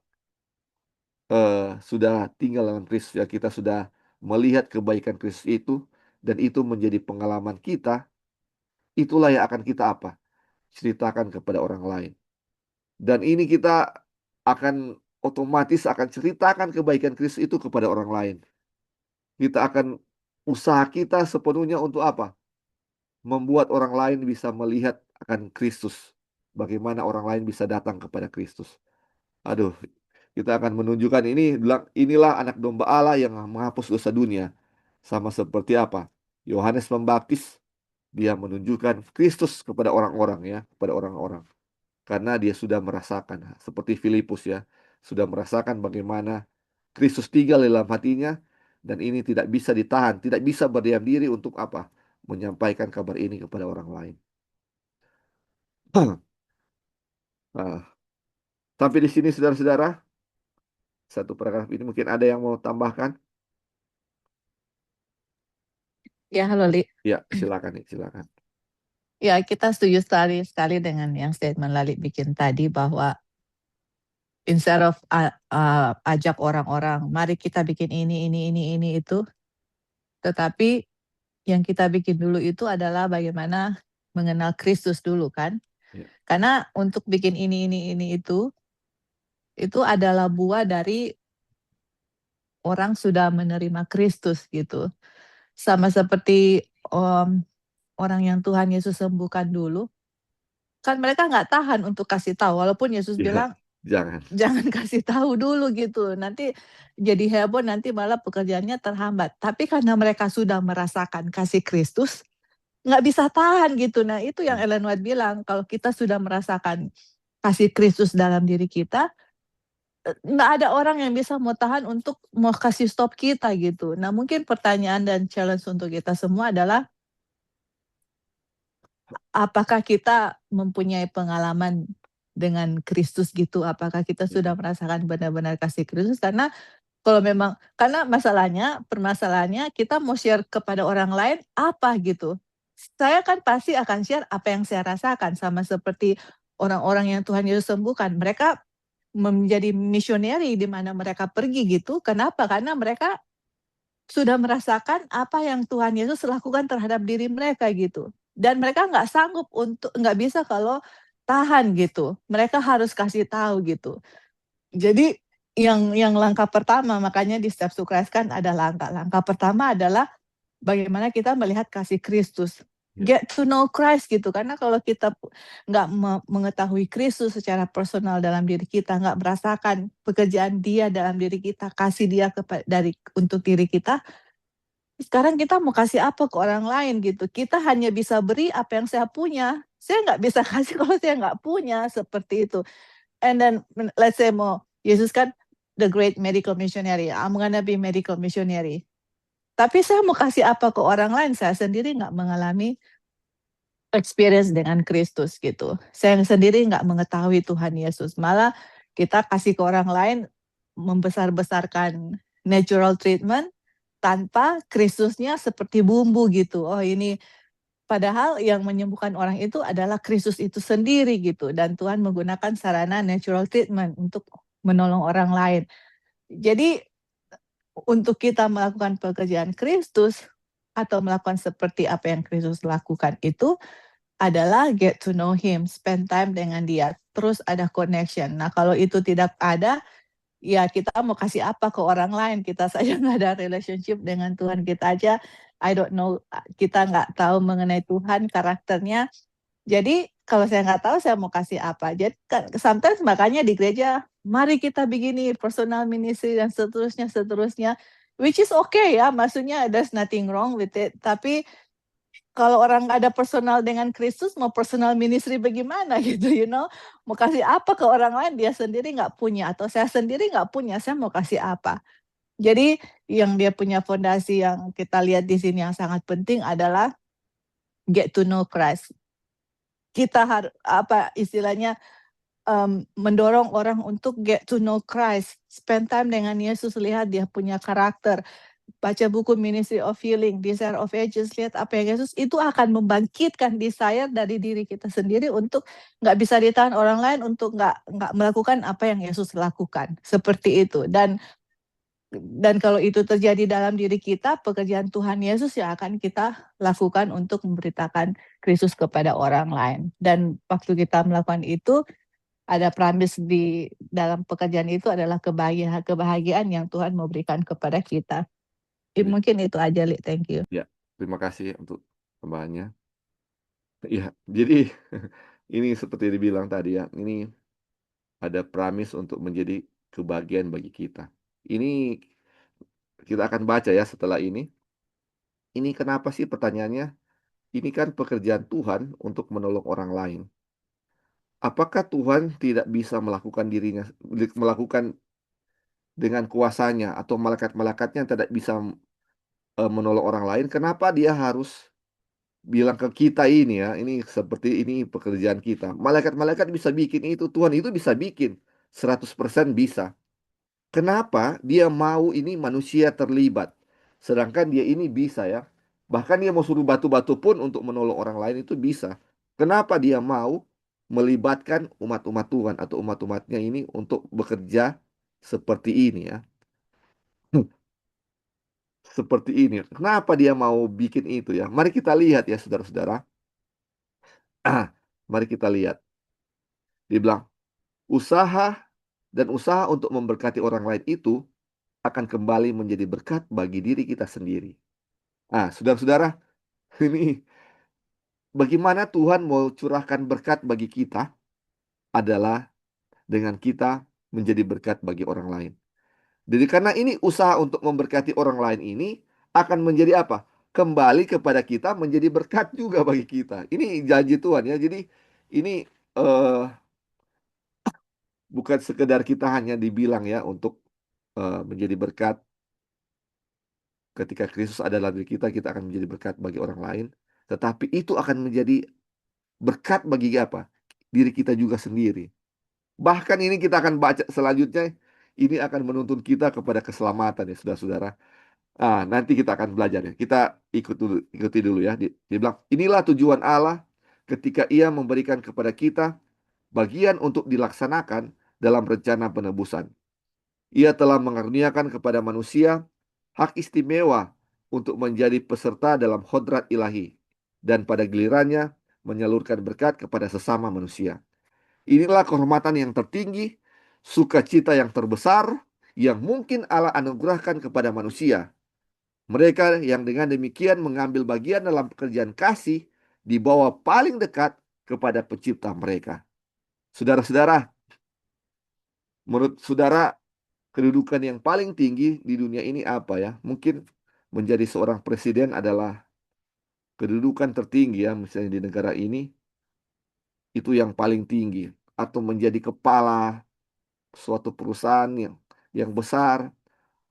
sudah tinggal dalam Kristus ya, kita sudah melihat kebaikan Kristus itu dan itu menjadi pengalaman kita, itulah yang akan kita apa? Ceritakan kepada orang lain. Dan ini kita akan otomatis akan ceritakan kebaikan Kristus itu kepada orang lain. Kita akan usaha kita sepenuhnya untuk apa? Membuat orang lain bisa melihat akan Kristus. Bagaimana orang lain bisa datang kepada Kristus. Aduh, kita akan menunjukkan ini, inilah anak domba Allah yang menghapus dosa dunia. Sama seperti apa? Yohanes Pembaptis, dia menunjukkan Kristus kepada orang-orang ya, kepada orang-orang. Karena dia sudah merasakan, seperti Filipus ya, sudah merasakan bagaimana Kristus tinggal dalam hatinya, dan ini tidak bisa ditahan, tidak bisa berdiam diri untuk apa? Menyampaikan kabar ini kepada orang lain. Nah, sampai di sini saudara-saudara, satu paragraf ini mungkin ada yang mau tambahkan? Ya, halo Li. Ya, silakan nih, silakan. Ya, kita setuju sekali dengan yang statement Lali bikin tadi bahwa instead of ajak orang-orang, mari kita bikin ini itu, tetapi yang kita bikin dulu itu adalah bagaimana mengenal Kristus dulu kan. Ya. Karena untuk bikin ini itu adalah buah dari orang sudah menerima Kristus gitu. Sama seperti orang yang Tuhan Yesus sembuhkan dulu, kan mereka nggak tahan untuk kasih tahu, walaupun Yesus Ya, bilang, jangan. jangan kasih tahu dulu gitu, nanti jadi heboh, nanti malah pekerjaannya terhambat. Tapi karena mereka sudah merasakan kasih Kristus, nggak bisa tahan gitu. Nah itu yang Ellen White bilang, kalau kita sudah merasakan kasih Kristus dalam diri kita, nggak ada orang yang bisa mau tahan untuk mau kasih stop kita gitu. Nah mungkin pertanyaan dan challenge untuk kita semua adalah, apakah kita mempunyai pengalaman dengan Kristus gitu? Apakah kita sudah merasakan benar-benar kasih Kristus? Karena kalau memang karena permasalahannya kita mau share kepada orang lain apa gitu. Saya kan pasti akan share apa yang saya rasakan, sama seperti orang-orang yang Tuhan Yesus sembuhkan. Mereka menjadi misioneri di mana mereka pergi gitu. Kenapa? Karena mereka sudah merasakan apa yang Tuhan Yesus lakukan terhadap diri mereka gitu. Dan mereka nggak bisa kalau tahan gitu. Mereka harus kasih tahu gitu. Jadi yang langkah pertama, makanya di Steps to Christ kan ada langkah pertama adalah bagaimana kita melihat kasih Kristus. Get to know Christ gitu, karena kalau kita nggak mengetahui Kristus secara personal dalam diri kita, nggak merasakan pekerjaan Dia dalam diri kita, kasih Dia untuk diri kita, sekarang kita mau kasih apa ke orang lain gitu. Kita hanya bisa beri apa yang saya punya. Saya nggak bisa kasih kalau saya nggak punya, seperti itu. And then let's say Yesus kan the great medical missionary. I'm gonna be medical missionary. Tapi saya mau kasih apa ke orang lain? Saya sendiri nggak mengalami experience dengan Kristus gitu. Saya sendiri nggak mengetahui Tuhan Yesus. Malah kita kasih ke orang lain membesar-besarkan natural treatment tanpa Kristusnya seperti bumbu gitu. Oh ini padahal yang menyembuhkan orang itu adalah Kristus itu sendiri gitu. Dan Tuhan menggunakan sarana natural treatment untuk menolong orang lain. Jadi untuk kita melakukan pekerjaan Kristus atau melakukan seperti apa yang Kristus lakukan itu adalah get to know Him, spend time dengan Dia, terus ada connection. Nah kalau itu tidak ada, ya kita mau kasih apa ke orang lain, kita saja nggak ada relationship dengan Tuhan kita aja, I don't know, kita nggak tahu mengenai Tuhan, karakternya. Jadi kalau saya nggak tahu saya mau kasih apa. Jadi sometimes makanya di gereja, mari kita begini, personal ministry dan seterusnya, which is okay ya, maksudnya there's nothing wrong with it. Tapi kalau orang nggak ada personal dengan Kristus, mau personal ministry bagaimana gitu, mau kasih apa ke orang lain, dia sendiri nggak punya, atau saya sendiri nggak punya, saya mau kasih apa. Jadi yang dia punya fondasi yang kita lihat di sini yang sangat penting adalah get to know Christ. Kita harus istilahnya mendorong orang untuk get to know Christ, spend time dengan Yesus, lihat dia punya karakter, baca buku Ministry of Healing, Desire of Ages, lihat apa yang Yesus, itu akan membangkitkan desire dari diri kita sendiri untuk nggak bisa ditahan orang lain untuk nggak melakukan apa yang Yesus lakukan, seperti itu. Dan kalau itu terjadi dalam diri kita, pekerjaan Tuhan Yesus yang akan kita lakukan untuk memberitakan Kristus kepada orang lain. Dan waktu kita melakukan itu, ada promise di dalam pekerjaan itu adalah kebahagiaan yang Tuhan mau berikan kepada kita. Mungkin itu aja, Li. Thank you. Ya, terima kasih untuk tambahannya. Ya, jadi ini seperti dibilang tadi ya, ini ada promise untuk menjadi kebahagiaan bagi kita. Ini kita akan baca ya setelah ini. Ini kenapa sih pertanyaannya? Ini kan pekerjaan Tuhan untuk menolong orang lain. Apakah Tuhan tidak bisa melakukan dengan kuasanya atau malaikat-malaikatnya tidak bisa menolong orang lain? Kenapa dia harus bilang ke kita ini ya? Ini seperti ini pekerjaan kita. Malaikat-malaikat bisa bikin itu, Tuhan itu bisa bikin 100% bisa. Kenapa dia mau ini manusia terlibat? Sedangkan dia ini bisa ya. Bahkan dia mau suruh batu-batu pun untuk menolong orang lain itu bisa. Kenapa dia mau melibatkan umat-umat Tuhan atau umat-umatnya ini untuk bekerja seperti ini ya? Seperti ini. Kenapa dia mau bikin itu ya? Mari kita lihat ya saudara-saudara. Mari kita lihat. Dia bilang, usaha untuk memberkati orang lain itu akan kembali menjadi berkat bagi diri kita sendiri. Saudara-saudara, ini bagaimana Tuhan mau curahkan berkat bagi kita adalah dengan kita menjadi berkat bagi orang lain. Jadi karena ini usaha untuk memberkati orang lain ini akan menjadi apa? Kembali kepada kita menjadi berkat juga bagi kita. Ini janji Tuhan ya. Jadi ini eh, bukan sekedar kita hanya dibilang ya untuk menjadi berkat. Ketika Kristus ada dalam diri kita, kita akan menjadi berkat bagi orang lain. Tetapi itu akan menjadi berkat bagi apa? Diri kita juga sendiri. Bahkan ini kita akan baca selanjutnya, ini akan menuntun kita kepada keselamatan ya saudara-saudara. Nanti kita akan belajar ya. Kita ikuti dulu ya. Dia bilang, inilah tujuan Allah ketika Ia memberikan kepada kita bagian untuk dilaksanakan dalam rencana penebusan. Ia telah mengaruniakan kepada manusia hak istimewa untuk menjadi peserta dalam kodrat ilahi dan pada gilirannya menyalurkan berkat kepada sesama manusia. Inilah kehormatan yang tertinggi, sukacita yang terbesar yang mungkin Allah anugerahkan kepada manusia. Mereka yang dengan demikian mengambil bagian dalam pekerjaan kasih di bawah paling dekat kepada pencipta mereka. Saudara-saudara, menurut saudara, kedudukan yang paling tinggi di dunia ini apa ya? Mungkin menjadi seorang presiden adalah kedudukan tertinggi ya, misalnya di negara ini, itu yang paling tinggi. Atau menjadi kepala suatu perusahaan yang besar,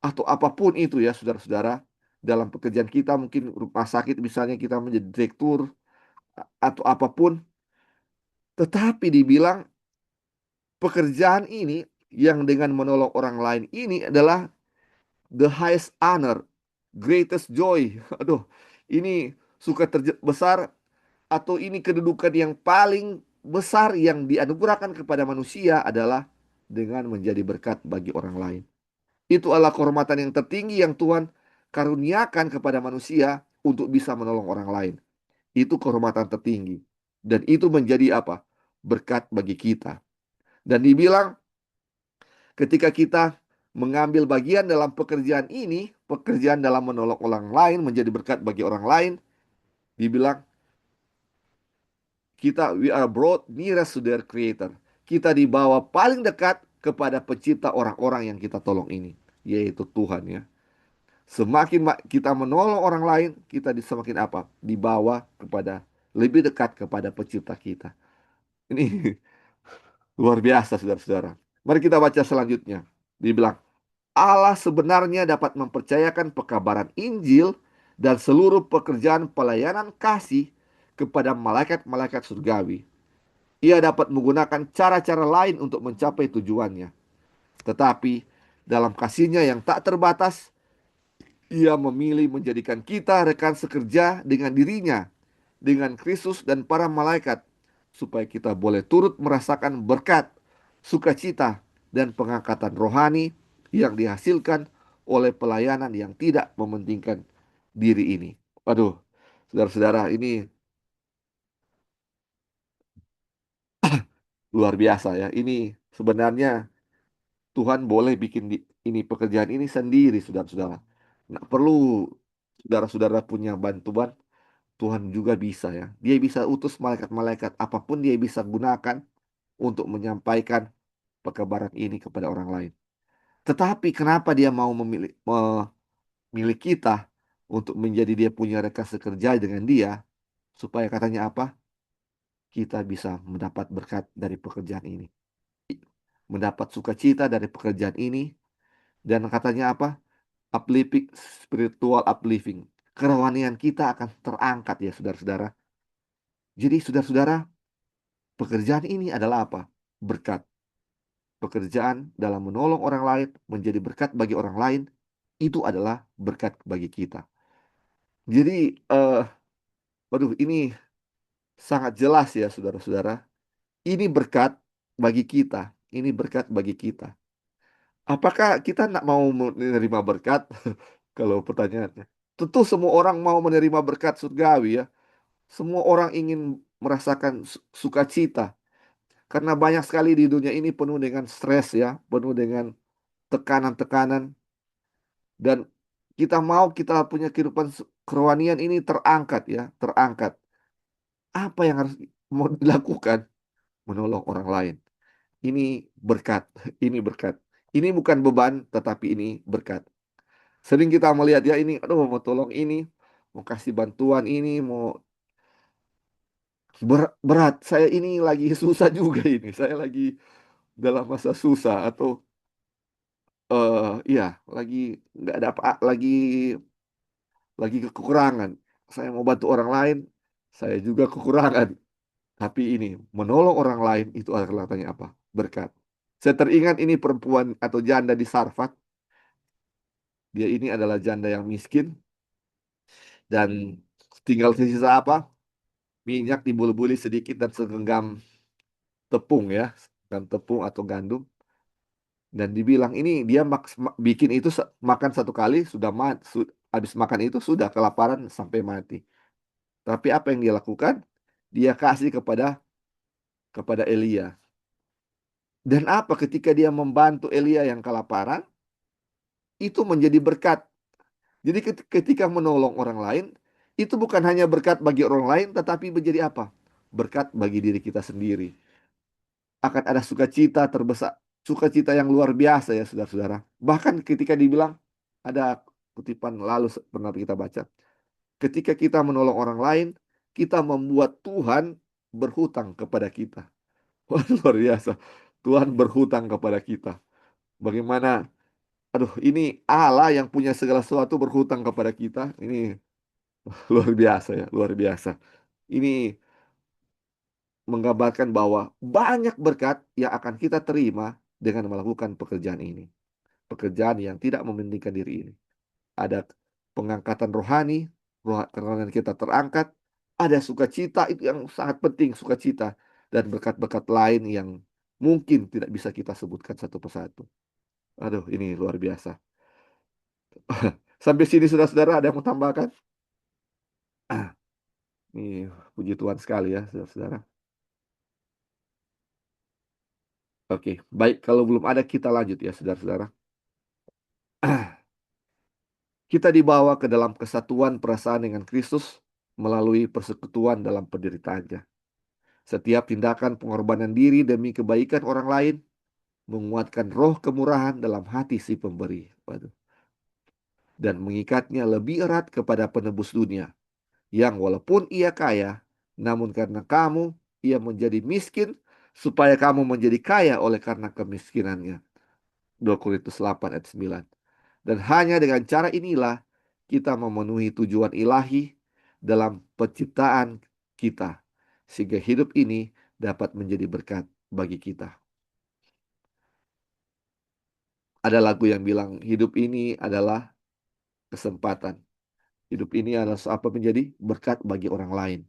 atau apapun itu ya saudara-saudara. Dalam pekerjaan kita, mungkin rumah sakit misalnya kita menjadi direktur, atau apapun. Tetapi dibilang pekerjaan ini yang dengan menolong orang lain ini adalah the highest honor, greatest joy. Aduh, ini suka terbesar atau ini kedudukan yang paling besar yang dianugerahkan kepada manusia adalah dengan menjadi berkat bagi orang lain. Itu adalah kehormatan yang tertinggi yang Tuhan karuniakan kepada manusia untuk bisa menolong orang lain. Itu kehormatan tertinggi. Dan itu menjadi apa? Berkat bagi kita. Dan dibilang ketika kita mengambil bagian dalam pekerjaan ini, pekerjaan dalam menolong orang lain, menjadi berkat bagi orang lain, dibilang we are brought nearest to their creator. Kita dibawa paling dekat kepada pencipta orang-orang yang kita tolong ini, yaitu Tuhan ya. Semakin kita menolong orang lain, kita semakin apa? Dibawa kepada lebih dekat kepada pencipta kita. Ini luar biasa, saudara-saudara. Mari kita baca selanjutnya. Dibilang, Allah sebenarnya dapat mempercayakan pekabaran Injil dan seluruh pekerjaan pelayanan kasih kepada malaikat-malaikat surgawi. Ia dapat menggunakan cara-cara lain untuk mencapai tujuannya. Tetapi dalam kasihnya yang tak terbatas, ia memilih menjadikan kita rekan sekerja dengan dirinya, dengan Kristus dan para malaikat, supaya kita boleh turut merasakan berkat, sukacita, dan pengangkatan rohani yang dihasilkan oleh pelayanan yang tidak mementingkan diri ini. Waduh, saudara-saudara, ini luar biasa ya. Ini sebenarnya Tuhan boleh bikin ini pekerjaan ini sendiri, saudara-saudara. Nggak perlu saudara-saudara punya bantuan. Tuhan juga bisa ya. Dia bisa utus malaikat-malaikat apapun dia bisa gunakan untuk menyampaikan pekabaran ini kepada orang lain. Tetapi kenapa dia mau memilih kita untuk menjadi dia punya rekan sekerja dengan dia supaya katanya apa? Kita bisa mendapat berkat dari pekerjaan ini. Mendapat sukacita dari pekerjaan ini dan katanya apa? Uplifting, spiritual uplifting. Kerohanian kita akan terangkat ya saudara-saudara. Jadi saudara-saudara, pekerjaan ini adalah apa? Berkat. Pekerjaan dalam menolong orang lain, menjadi berkat bagi orang lain, itu adalah berkat bagi kita. Jadi, waduh, ini sangat jelas ya, saudara-saudara. Ini berkat bagi kita. Ini berkat bagi kita. Apakah kita nak mau menerima berkat? Kalau pertanyaannya. Tentu semua orang mau menerima berkat surgawi ya. Semua orang ingin merasakan sukacita. Karena banyak sekali di dunia ini penuh dengan stres ya, penuh dengan tekanan-tekanan dan kita punya kehidupan kerohanian ini terangkat ya, terangkat. Apa yang harus mau dilakukan? Menolong orang lain. Ini berkat, ini berkat. Ini bukan beban, tetapi ini berkat. Sering kita melihat ya ini, aduh mau tolong ini, mau kasih bantuan ini, mau berat. Saya ini lagi susah juga ini. Saya lagi dalam masa susah atau iya lagi nggak ada apa, lagi kekurangan. Saya mau bantu orang lain, saya juga kekurangan. Tapi ini, menolong orang lain itu adalah katanya apa? Berkat. Saya teringat ini perempuan atau janda di Sarfat. Dia ini adalah janda yang miskin dan tinggal sisa apa? Minyak dibuli-buli sedikit dan segenggam tepung ya, dan tepung atau gandum. Dan dibilang ini dia bikin itu makan satu kali sudah habis makan itu sudah kelaparan sampai mati. Tapi apa yang dia lakukan? Dia kasih kepada Elia. Dan apa ketika dia membantu Elia yang kelaparan, itu menjadi berkat. Jadi ketika menolong orang lain, itu bukan hanya berkat bagi orang lain, tetapi menjadi apa? Berkat bagi diri kita sendiri. Akan ada sukacita terbesar, sukacita yang luar biasa ya saudara-saudara. Bahkan ketika dibilang, ada kutipan lalu pernah kita baca, ketika kita menolong orang lain, kita membuat Tuhan berhutang kepada kita. Wah, luar biasa. Tuhan berhutang kepada kita. Bagaimana, aduh, ini Allah yang punya segala sesuatu berhutang kepada kita. Ini luar biasa ya, luar biasa. Ini menggambarkan bahwa banyak berkat yang akan kita terima dengan melakukan pekerjaan ini. Pekerjaan yang tidak mementingkan diri ini. Ada pengangkatan rohani, rohani kita terangkat, ada sukacita, itu yang sangat penting, sukacita. Dan berkat-berkat lain yang mungkin tidak bisa kita sebutkan satu persatu. Aduh, ini luar biasa. Sampai sini saudara-saudara ada yang mau tambahkan? Ah, ini puji Tuhan sekali ya saudara-saudara. Oke, baik kalau belum ada kita lanjut ya saudara-saudara. Kita dibawa ke dalam kesatuan perasaan dengan Kristus melalui persekutuan dalam penderitaannya. Setiap tindakan pengorbanan diri demi kebaikan orang lain menguatkan roh kemurahan dalam hati si pemberi. Waduh. Dan mengikatnya lebih erat kepada penebus dunia, yang walaupun ia kaya, namun karena kamu, ia menjadi miskin, supaya kamu menjadi kaya oleh karena kemiskinannya. 2 Korintus 8 ayat 9. Dan hanya dengan cara inilah kita memenuhi tujuan ilahi dalam penciptaan kita, sehingga hidup ini dapat menjadi berkat bagi kita. Ada lagu yang bilang hidup ini adalah kesempatan. Hidup ini adalah apa menjadi berkat bagi orang lain.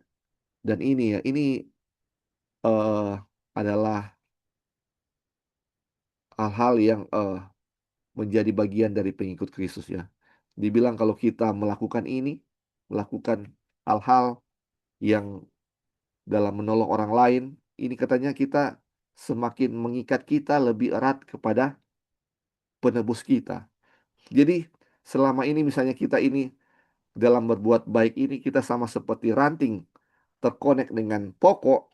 Dan ini ya, ini adalah hal-hal yang menjadi bagian dari pengikut Kristus ya. Dibilang kalau kita melakukan ini, melakukan hal-hal yang dalam menolong orang lain, ini katanya kita semakin mengikat kita lebih erat kepada penebus kita. Jadi selama ini misalnya kita ini dalam berbuat baik ini kita sama seperti ranting terkonek dengan pokok,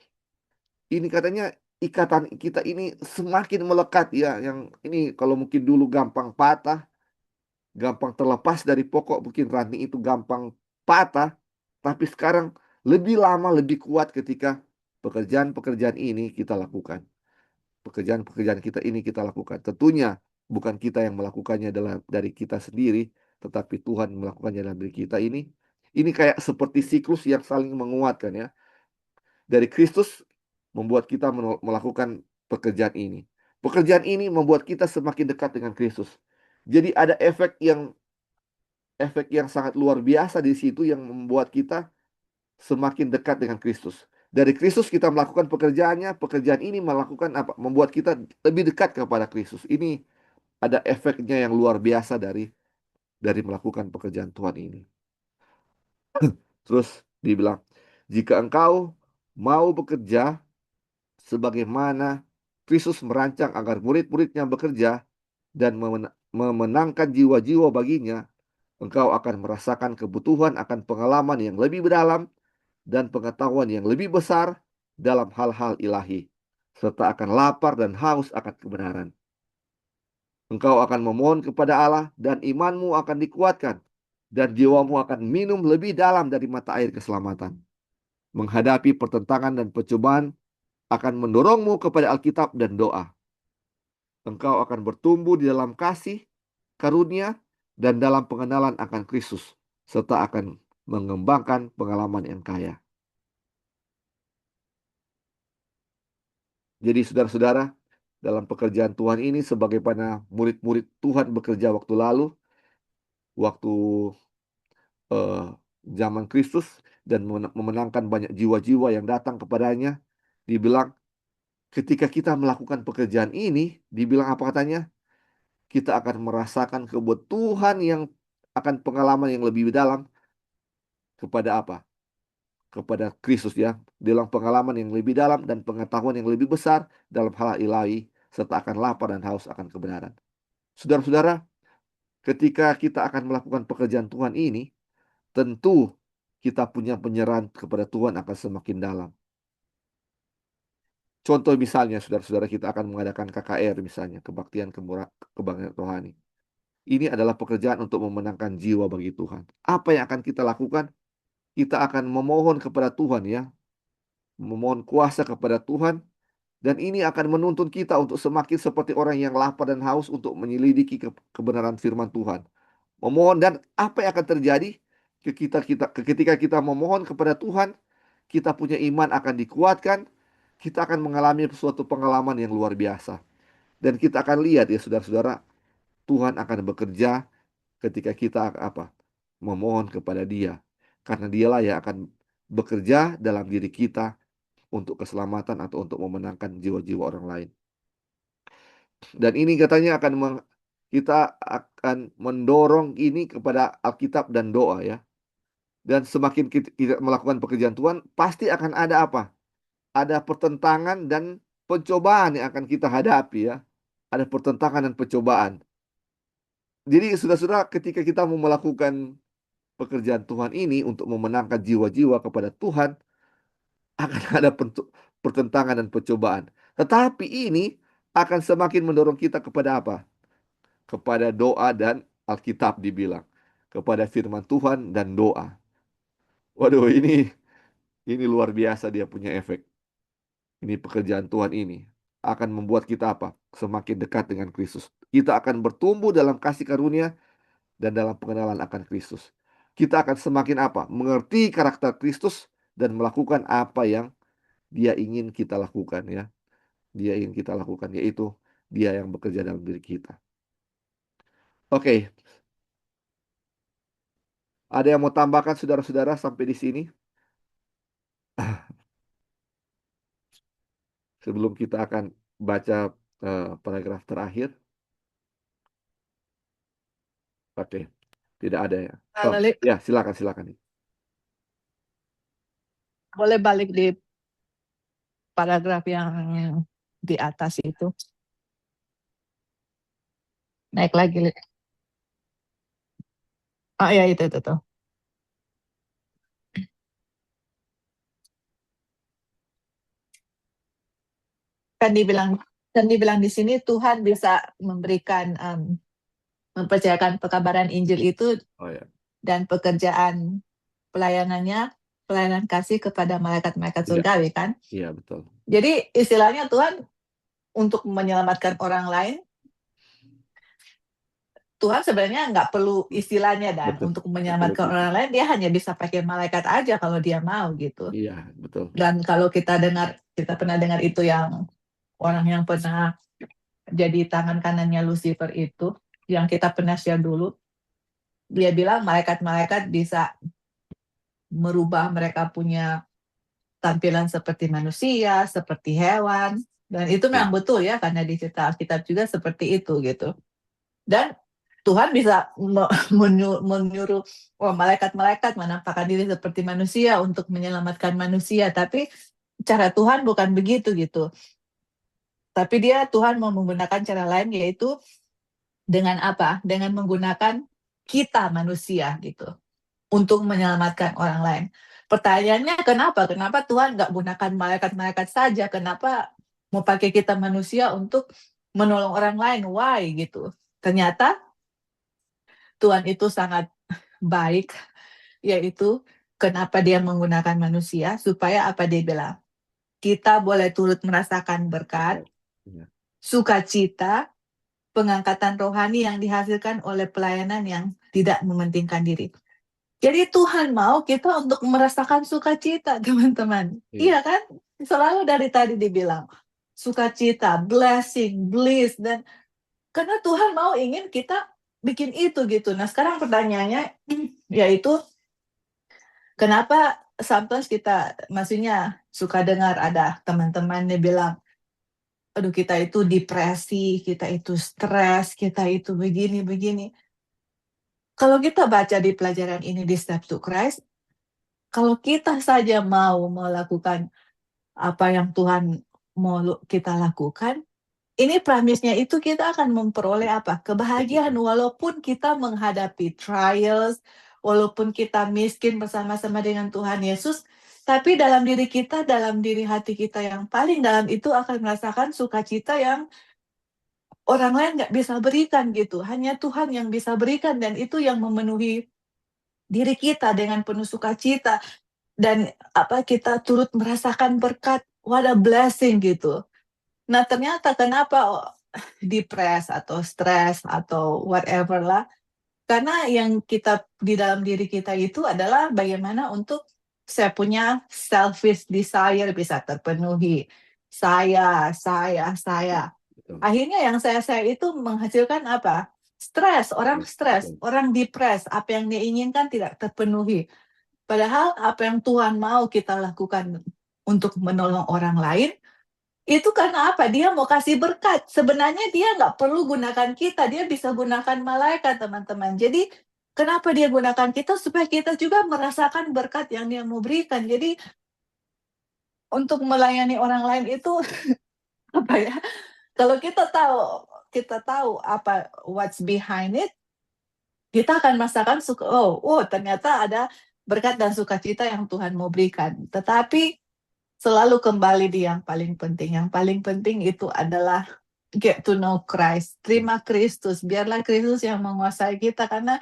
ini katanya ikatan kita ini semakin melekat ya. Yang ini kalau mungkin dulu gampang patah, gampang terlepas dari pokok, mungkin ranting itu gampang patah, tapi sekarang lebih lama, lebih kuat ketika pekerjaan-pekerjaan ini kita lakukan. Pekerjaan-pekerjaan kita ini kita lakukan. Tentunya bukan kita yang melakukannya adalah dari kita sendiri, tetapi Tuhan melakukannya dalam diri kita ini. Ini kayak seperti siklus yang saling menguatkan ya. Dari Kristus membuat kita melakukan pekerjaan ini. Pekerjaan ini membuat kita semakin dekat dengan Kristus. Jadi ada efek yang sangat luar biasa di situ yang membuat kita semakin dekat dengan Kristus. Dari Kristus kita melakukan pekerjaannya, pekerjaan ini melakukan apa? Membuat kita lebih dekat kepada Kristus. Ini ada efeknya yang luar biasa dari melakukan pekerjaan Tuhan ini. Terus dibilang, jika engkau mau bekerja sebagaimana Kristus merancang agar murid-muridnya bekerja dan memenangkan jiwa-jiwa baginya, engkau akan merasakan kebutuhan akan pengalaman yang lebih mendalam dan pengetahuan yang lebih besar dalam hal-hal ilahi, serta akan lapar dan haus akan kebenaran. Engkau akan memohon kepada Allah dan imanmu akan dikuatkan, dan jiwamu akan minum lebih dalam dari mata air keselamatan. Menghadapi pertentangan dan percobaan akan mendorongmu kepada Alkitab dan doa. Engkau akan bertumbuh di dalam kasih, karunia, dan dalam pengenalan akan Kristus, serta akan mengembangkan pengalaman yang kaya. Jadi saudara-saudara, dalam pekerjaan Tuhan ini sebagaimana murid-murid Tuhan bekerja waktu lalu, waktu eh, zaman Kristus dan memenangkan banyak jiwa-jiwa yang datang kepadanya, dibilang ketika kita melakukan pekerjaan ini, dibilang apa katanya? Kita akan merasakan kebutuhan yang akan pengalaman yang lebih dalam kepada apa? Kepada Kristus ya. Dalam pengalaman yang lebih dalam dan pengetahuan yang lebih besar dalam hal ilahi serta akan lapar dan haus akan kebenaran. Saudara-saudara, ketika kita akan melakukan pekerjaan Tuhan ini, tentu kita punya penyerahan kepada Tuhan akan semakin dalam. Contoh misalnya, saudara-saudara, kita akan mengadakan KKR misalnya, kebaktian rohani. Ini adalah pekerjaan untuk memenangkan jiwa bagi Tuhan. Apa yang akan kita lakukan? Kita akan memohon kepada Tuhan ya, memohon kuasa kepada Tuhan, dan ini akan menuntun kita untuk semakin seperti orang yang lapar dan haus untuk menyelidiki kebenaran firman Tuhan. Memohon, dan apa yang akan terjadi ketika kita memohon kepada Tuhan, kita punya iman akan dikuatkan, kita akan mengalami suatu pengalaman yang luar biasa. Dan kita akan lihat ya saudara-saudara, Tuhan akan bekerja ketika kita apa? Memohon kepada Dia. Karena Dialah yang akan bekerja dalam diri kita untuk keselamatan atau untuk memenangkan jiwa-jiwa orang lain. Dan ini katanya kita akan mendorong ini kepada Alkitab dan doa ya. Dan semakin kita melakukan pekerjaan Tuhan, pasti akan ada apa? Ada pertentangan dan pencobaan yang akan kita hadapi ya. Ada pertentangan dan pencobaan. Jadi sudah-sudah ketika kita mau melakukan pekerjaan Tuhan ini untuk memenangkan jiwa-jiwa kepada Tuhan, akan ada pertentangan dan percobaan. Tetapi ini akan semakin mendorong kita kepada apa? Kepada doa dan Alkitab dibilang. Kepada firman Tuhan dan doa. Waduh, ini luar biasa dia punya efek. Ini pekerjaan Tuhan ini akan membuat kita apa? Semakin dekat dengan Kristus. Kita akan bertumbuh dalam kasih karunia dan dalam pengenalan akan Kristus. Kita akan semakin apa? Mengerti karakter Kristus dan melakukan apa yang Dia ingin kita lakukan ya. Dia ingin kita lakukan yaitu Dia yang bekerja dalam diri kita. Oke, ada yang mau tambahkan saudara-saudara sampai di sini? Sebelum kita akan baca paragraf terakhir. Oke, tidak ada ya. Oh, Lalu ya, silakan. boleh balik di paragraf yang di atas itu. Naik lagi. Oh ya, itu tuh. Kan dibilang di sini Tuhan bisa memberikan mempercayakan pekabaran Injil itu Oh ya. dan pekerjaan pelayanan kasih kepada malaikat-malaikat Iya. surgawi kan. Iya, betul. Jadi istilahnya Tuhan untuk menyelamatkan orang lain, Tuhan sebenarnya nggak perlu istilahnya dan Betul. untuk menyelamatkan orang lain dia hanya bisa pakai malaikat aja kalau dia mau gitu. Iya, betul. Dan kalau kita pernah dengar itu yang orang yang pernah jadi tangan kanannya Lucifer itu, yang kita pernah share dulu, dia bilang malaikat-malaikat bisa merubah mereka punya tampilan seperti manusia, seperti hewan, dan itu memang betul ya karena di cerita Alkitab juga seperti itu gitu. Dan Tuhan bisa menyuruh malaikat-malaikat menampakkan diri seperti manusia untuk menyelamatkan manusia, tapi cara Tuhan bukan begitu gitu. Tapi Tuhan mau menggunakan cara lain, yaitu dengan apa? Dengan menggunakan kita manusia gitu untuk menyelamatkan orang lain. Pertanyaannya kenapa? Kenapa Tuhan nggak gunakan malaikat-malaikat saja? Kenapa mau pakai kita manusia untuk menolong orang lain? Why gitu? Ternyata Tuhan itu sangat baik, yaitu kenapa dia menggunakan manusia supaya apa dia bilang? Kita boleh turut merasakan berkat, sukacita, pengangkatan rohani yang dihasilkan oleh pelayanan yang tidak mementingkan diri. Jadi Tuhan mau kita untuk merasakan sukacita, teman-teman. Iya kan? Selalu dari tadi dibilang, sukacita, blessing, bliss, dan karena Tuhan ingin kita bikin itu gitu. Nah, sekarang pertanyaannya yaitu kenapa sometimes kita maksudnya suka dengar ada teman-teman yang bilang, aduh kita itu depresi, kita itu stres, kita itu begini. Kalau kita baca di pelajaran ini di Step to Christ, kalau kita saja mau melakukan apa yang Tuhan mau kita lakukan, ini premisnya itu kita akan memperoleh apa? Kebahagiaan walaupun kita menghadapi trials, walaupun kita miskin bersama-sama dengan Tuhan Yesus, tapi dalam diri kita, dalam diri hati kita yang paling dalam itu akan merasakan sukacita yang orang lain nggak bisa berikan gitu. Hanya Tuhan yang bisa berikan dan itu yang memenuhi diri kita dengan penuh sukacita dan kita turut merasakan berkat. What a blessing gitu. Nah, ternyata kenapa depres atau stres atau whatever lah, karena yang kita di dalam diri kita itu adalah bagaimana untuk saya punya selfish desire bisa terpenuhi. Saya. Betul. Akhirnya yang saya itu menghasilkan apa? Stres, orang stres, orang depres, apa yang dia inginkan tidak terpenuhi. Padahal apa yang Tuhan mau kita lakukan untuk menolong orang lain, itu karena apa? Dia mau kasih berkat. Sebenarnya dia nggak perlu gunakan kita, dia bisa gunakan malaikat, teman-teman. Jadi kenapa dia gunakan kita? Supaya kita juga merasakan berkat yang dia mau berikan. Jadi untuk melayani orang lain itu apa ya? Kalau kita tahu apa what's behind it, kita akan merasakan ternyata ada berkat dan sukacita yang Tuhan mau berikan. Tetapi selalu kembali di yang paling penting. Yang paling penting itu adalah get to know Christ. Terima Kristus. Biarlah Kristus yang menguasai kita. Karena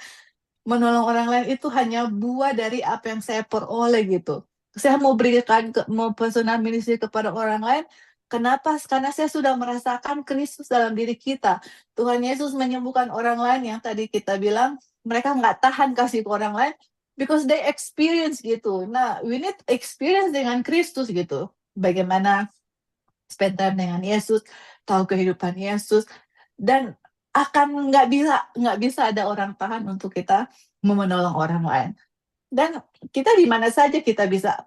menolong orang lain itu hanya buah dari apa yang saya peroleh gitu. Saya mau berikan, mau personal ministry kepada orang lain. Kenapa? Karena saya sudah merasakan Kristus dalam diri kita. Tuhan Yesus menyembuhkan orang lain yang tadi kita bilang, mereka nggak tahan kasih ke orang lain, because they experience gitu. Nah, we need experience dengan Kristus gitu. Bagaimana spend time dengan Yesus, tahu kehidupan Yesus, dan akan nggak bisa ada orang tahan untuk kita menolong orang lain. Dan kita di mana saja kita bisa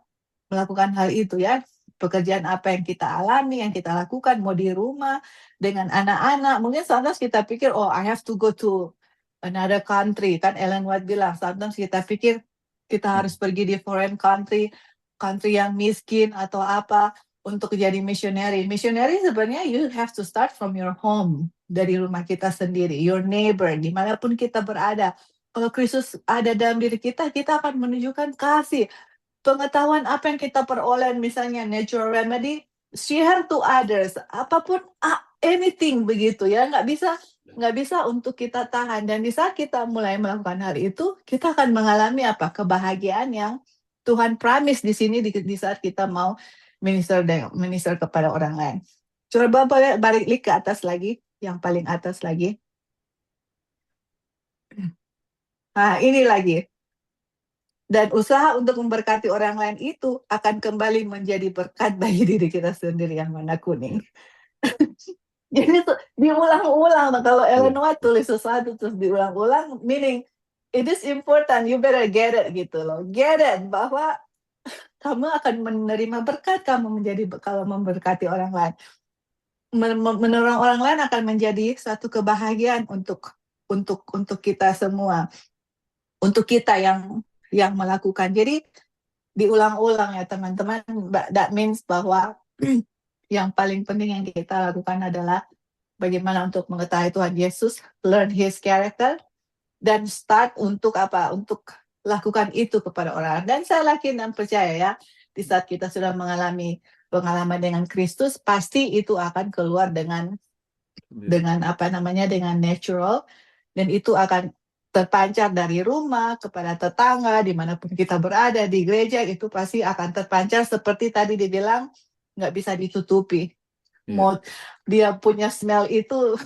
melakukan hal itu ya. Pekerjaan apa yang kita alami, yang kita lakukan, mau di rumah, dengan anak-anak. Mungkin sometimes kita pikir, I have to go to another country. Kan Ellen White bilang, sometimes kita pikir kita harus pergi di foreign country yang miskin atau apa, untuk jadi missionary. Missionary sebenarnya you have to start from your home. Dari rumah kita sendiri, your neighbor, dimanapun kita berada. Kalau Kristus ada dalam diri kita, kita akan menunjukkan kasih. Pengetahuan apa yang kita peroleh, misalnya natural remedy, share to others, apapun, anything begitu ya, nggak bisa untuk kita tahan. Dan di saat kita mulai melakukan hal itu, kita akan mengalami kebahagiaan yang Tuhan promise di sini di saat kita mau minister kepada orang lain. Coba balik ke atas lagi, yang paling atas lagi. Nah, ini lagi. Dan usaha untuk memberkati orang lain itu akan kembali menjadi berkat bagi diri kita sendiri yang warna kuning. Jadi diulang-ulang. Kalau Ellen White tulis sesuatu terus diulang-ulang, meaning it is important, you better get it gitu loh. Get it, bahwa kamu akan menerima berkat, kalau memberkati orang lain. Menolong orang lain akan menjadi satu kebahagiaan untuk kita semua. Untuk kita yang melakukan. Jadi diulang-ulang ya teman-teman. That means bahwa yang paling penting yang kita lakukan adalah bagaimana untuk mengetahui Tuhan Yesus, learn His character, dan start untuk lakukan itu kepada orang. Dan saya yakin dan percaya ya, di saat kita sudah mengalami pengalaman dengan Kristus, pasti itu akan keluar dengan natural, dan itu akan terpancar dari rumah kepada tetangga, dimanapun kita berada, di gereja, itu pasti akan terpancar seperti tadi dibilang, nggak bisa ditutupi. Mau dia punya smell itu,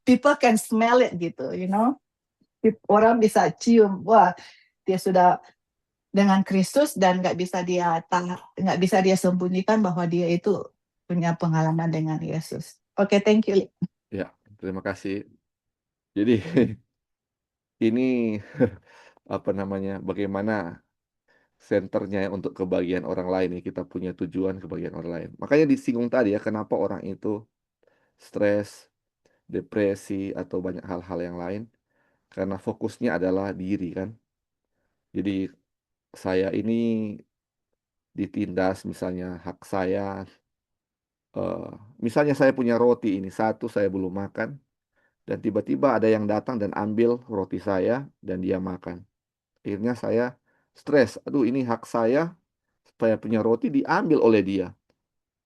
people can smell it gitu, orang bisa cium, wah dia sudah dengan Kristus, dan nggak bisa dia sembunyikan bahwa dia itu punya pengalaman dengan Yesus. Oke, thank you. Ya, terima kasih. Jadi ini apa namanya? Bagaimana senternya untuk kebahagiaan orang lain nih, kita punya tujuan kebahagiaan orang lain. Makanya disinggung tadi ya, kenapa orang itu stres, depresi atau banyak hal-hal yang lain karena fokusnya adalah diri kan. Jadi saya ini ditindas misalnya hak saya, eh, misalnya saya punya roti ini satu saya belum makan dan tiba-tiba ada yang datang dan ambil roti saya dan dia makan. Akhirnya saya stres. Aduh, ini hak saya supaya punya roti diambil oleh dia.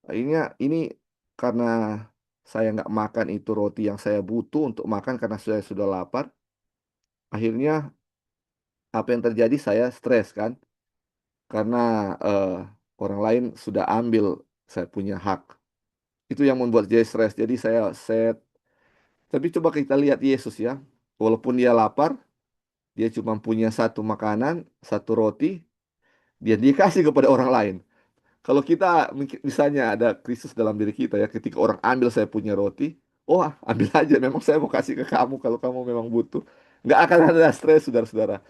Akhirnya ini karena saya nggak makan itu roti yang saya butuh untuk makan karena saya sudah lapar. Akhirnya apa yang terjadi saya stres kan karena eh, orang lain sudah ambil saya punya hak. Itu yang membuat saya stres. Jadi saya set. Tapi coba kita lihat Yesus ya. Walaupun dia lapar, dia cuma punya satu makanan, satu roti, dia dikasih kepada orang lain. Kalau kita misalnya ada krisis dalam diri kita ya, ketika orang ambil saya punya roti, oh ambil aja, memang saya mau kasih ke kamu kalau kamu memang butuh. Nggak akan ada stres, saudara-saudara.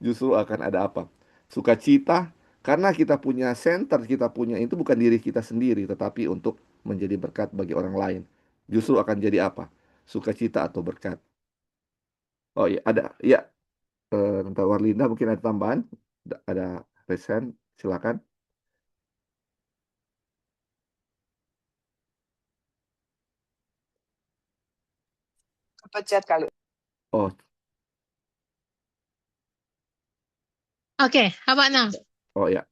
Justru akan ada apa? Sukacita, karena kita punya center, kita punya itu bukan diri kita sendiri, tetapi untuk menjadi berkat bagi orang lain. Justru akan jadi apa? Sukacita atau berkat. Oh iya, ada. Ya, Tante Warlinda mungkin ada tambahan? Ada resen, silakan. Pencet kali. Oh, Okay, how about now? oh ya,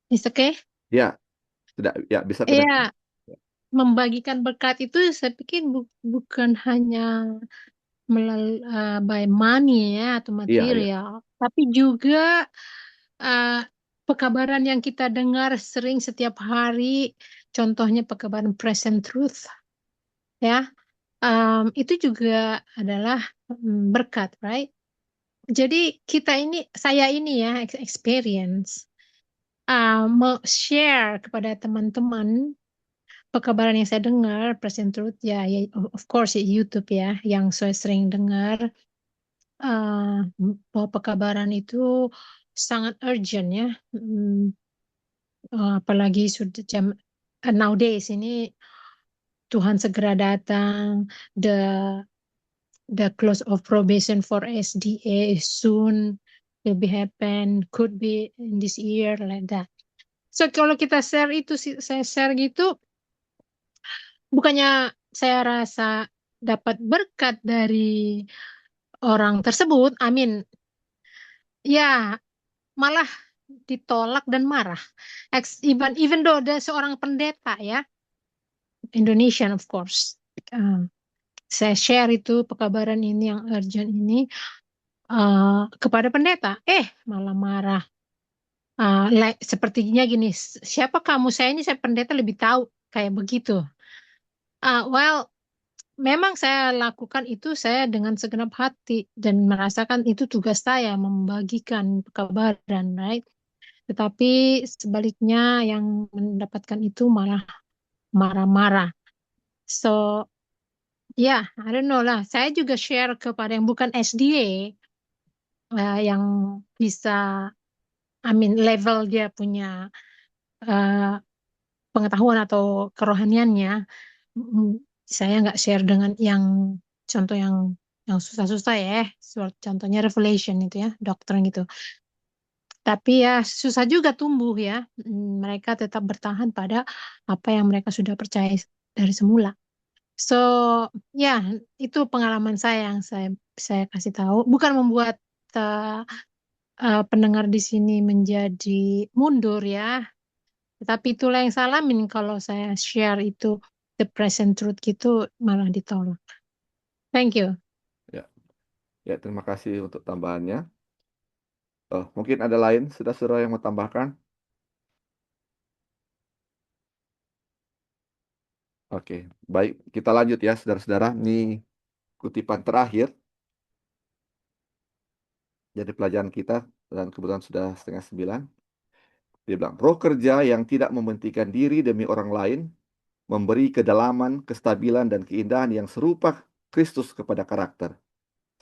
It's okay? ya, tidak, ya bisa kedengar. Iya, membagikan berkat itu saya pikir bukan hanya melalui by money ya atau Iya, iya, material, tapi juga uh, pekabaran yang kita dengar sering setiap hari, contohnya pekabaran present truth, ya, itu juga adalah berkat, right? Jadi saya ini ya experience, share kepada teman-teman pekabaran yang saya dengar, Present Truth, ya, of course ya YouTube ya, yang saya sering dengar, bahwa pekabaran itu sangat urgent ya. Apalagi sudah nowadays ini Tuhan segera datang, the the close of probation for SDA soon will be happen, could be in this year like that. So kalau kita share itu, saya share gitu, bukannya saya rasa dapat berkat dari orang tersebut, amin. Ya, malah ditolak dan marah. Even though ada seorang pendeta ya, Indonesian of course. Saya share itu pekabaran ini yang urgent ini kepada pendeta. Malah marah. Sepertinya gini, siapa kamu? Saya pendeta lebih tahu kayak begitu. Well, memang saya lakukan itu saya dengan segenap hati dan merasakan itu tugas saya membagikan kebenaran, right? Tetapi sebaliknya yang mendapatkan itu malah marah-marah. So, I don't know lah. Saya juga share kepada yang bukan SDA, yang bisa, level dia punya eh, pengetahuan atau kerohaniannya. Saya nggak share dengan yang contoh yang susah-susah ya, contohnya Revelation itu ya, doktrin gitu. Tapi ya susah juga tumbuh ya. Mereka tetap bertahan pada apa yang mereka sudah percaya dari semula. So ya, itu pengalaman saya yang saya kasih tahu. Bukan membuat uh, pendengar di sini menjadi mundur ya. Tetapi itulah yang saya alamin kalau saya share itu the present truth gitu malah ditolak. Thank you. ya, ya. Terima kasih untuk tambahannya. Mungkin ada lain, saudara-saudara yang mau tambahkan? Oke, baik. Kita lanjut ya, saudara-saudara. Ini kutipan terakhir dari pelajaran kita dan kebetulan sudah setengah 9. Dia bilang, roh kerja yang tidak mementingkan diri demi orang lain memberi kedalaman, kestabilan, dan keindahan yang serupa Kristus kepada karakter,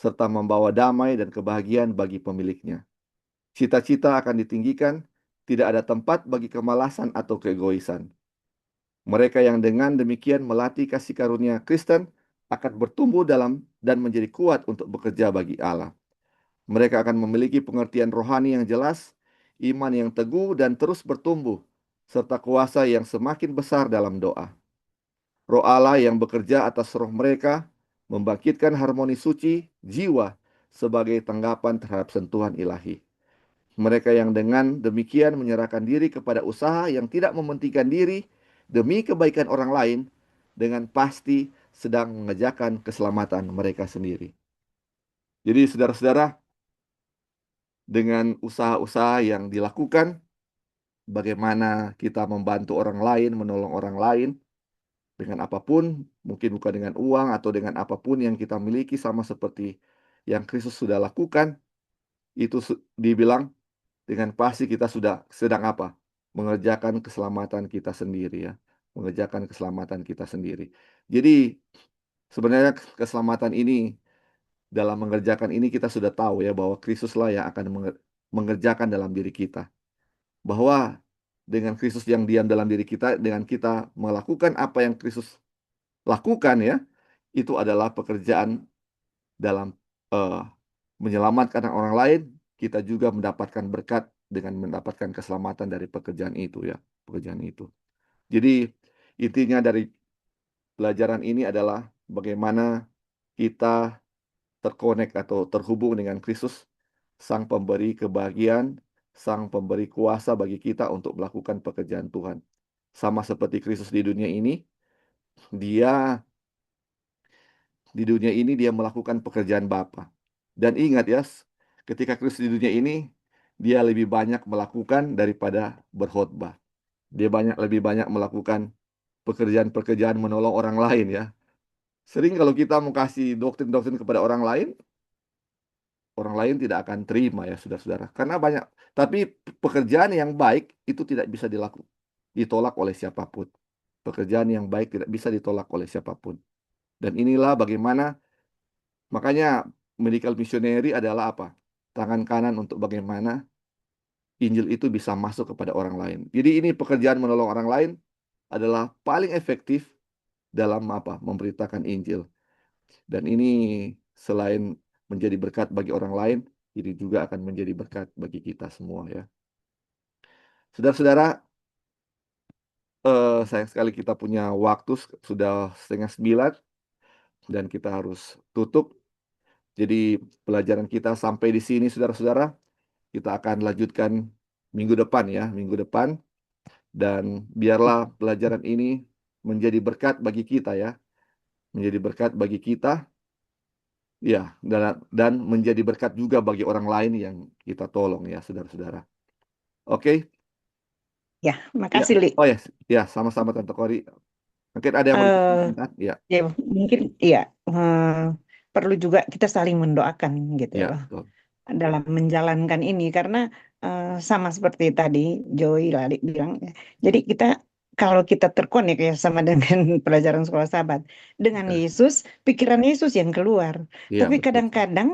serta membawa damai dan kebahagiaan bagi pemiliknya. Cita-cita akan ditinggikan, tidak ada tempat bagi kemalasan atau keegoisan. Mereka yang dengan demikian melatih kasih karunia Kristen akan bertumbuh dalam dan menjadi kuat untuk bekerja bagi Allah. Mereka akan memiliki pengertian rohani yang jelas, iman yang teguh dan terus bertumbuh, serta kuasa yang semakin besar dalam doa. Roh Allah yang bekerja atas roh mereka membangkitkan harmoni suci jiwa sebagai tanggapan terhadap sentuhan ilahi. Mereka yang dengan demikian menyerahkan diri kepada usaha yang tidak mementingkan diri demi kebaikan orang lain, dengan pasti sedang mengerjakan keselamatan mereka sendiri. Jadi saudara-saudara, dengan usaha-usaha yang dilakukan, bagaimana kita membantu orang lain, menolong orang lain, dengan apapun, mungkin bukan dengan uang atau dengan apapun yang kita miliki, sama seperti yang Kristus sudah lakukan, itu dibilang dengan pasti kita sudah sedang apa? Mengerjakan keselamatan kita sendiri ya. Mengerjakan keselamatan kita sendiri. Jadi sebenarnya keselamatan ini, dalam mengerjakan ini kita sudah tahu ya bahwa Kristuslah yang akan mengerjakan dalam diri kita. Bahwa dengan Kristus yang diam dalam diri kita, dengan kita melakukan apa yang Kristus lakukan ya, itu adalah pekerjaan dalam menyelamatkan orang lain, kita juga mendapatkan berkat dengan mendapatkan keselamatan dari pekerjaan itu ya, pekerjaan itu. Jadi intinya dari pelajaran ini adalah bagaimana kita terkonek atau terhubung dengan Kristus, Sang Pemberi kebahagiaan, Sang Pemberi kuasa bagi kita untuk melakukan pekerjaan Tuhan. Sama seperti Kristus di dunia ini, dia melakukan pekerjaan Bapa. Dan ingat ya, ketika Kristus di dunia ini, dia lebih banyak melakukan daripada berkhotbah. Dia lebih banyak melakukan pekerjaan-pekerjaan menolong orang lain ya. Sering kalau kita mau kasih doktrin-doktrin kepada orang lain tidak akan terima ya saudara-saudara. Karena banyak, tapi pekerjaan yang baik itu tidak bisa ditolak oleh siapapun. Pekerjaan yang baik tidak bisa ditolak oleh siapapun. Dan inilah bagaimana, makanya medical missionary adalah apa? Tangan kanan untuk bagaimana Injil itu bisa masuk kepada orang lain. Jadi ini pekerjaan menolong orang lain adalah paling efektif dalam apa? Memberitakan Injil. Dan ini selain menjadi berkat bagi orang lain, ini juga akan menjadi berkat bagi kita semua ya. Saudara-saudara, sayang sekali kita punya waktu sudah 8:30 dan kita harus tutup. Jadi pelajaran kita sampai di sini saudara-saudara. Kita akan lanjutkan minggu depan ya, minggu depan. Dan biarlah pelajaran ini menjadi berkat bagi kita ya. Menjadi berkat bagi kita ya, dan menjadi berkat juga bagi orang lain yang kita tolong ya, saudara-saudara. Oke? Ya, Ya. makasih Li. Oh ya, ya sama-sama Tante Kori. Mungkin ada yang mau ditambahkan? Ya, Ya mungkin perlu juga kita saling mendoakan gitu ya, loh betul. dalam menjalankan ini, karena sama seperti tadi Joy Lali bilang, jadi kalau kita terkonek ya sama dengan pelajaran sekolah sahabat dengan Ya. Yesus, pikiran Yesus yang keluar. Iya, Tapi betul. kadang-kadang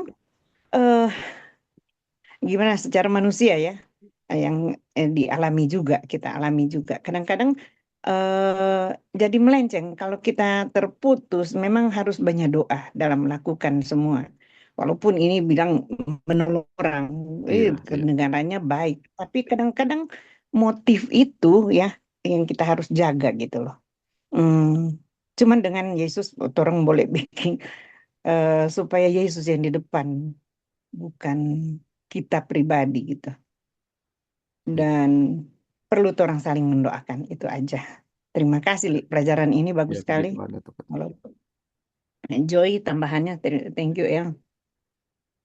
gimana secara manusia ya, yang dialami juga, kita alami juga. Kadang-kadang jadi melenceng. Kalau kita terputus, memang harus banyak doa dalam melakukan semua. Walaupun ini bilang menolong orang, Iya, iya. kedengarannya baik, tapi kadang-kadang motif itu ya yang kita harus jaga gitu loh. Cuman dengan Yesus, orang boleh bikin supaya Yesus yang di depan, bukan kita pribadi gitu. Dan perlu orang saling mendoakan, itu aja. Terima kasih Li, pelajaran ini bagus Ya, puji sekali. Tuhan, Tante Kori. Kalau Joy tambahannya thank you ya.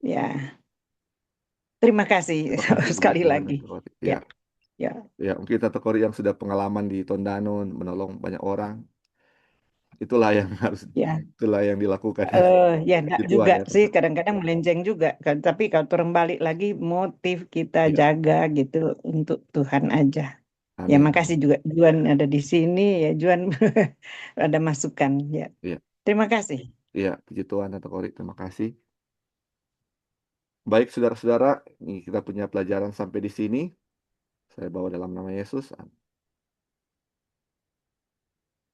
Ya, terima kasih Terima kasih, puji sekali Tuhan, lagi. Tante Kori. Ya, Ya, ya. ya, mungkin Tante Kori yang sudah pengalaman di Tondanun, menolong banyak orang, itulah yang Ya, itulah yang dilakukan. ya enggak Puji Tuhan juga ya, sih, Tante. kadang-kadang melenceng juga kan. Tapi kalau turun balik lagi, motif kita Ya, jaga gitu untuk Tuhan aja. Ya, Amin. makasih juga Juan ada di sini ya, Juan ada masukan ya. Iya, Terima kasih. iya, puji Tuhan Tante Kori, terima kasih. Baik, saudara-saudara, ini kita punya pelajaran sampai di sini. Saya bawa dalam nama Yesus.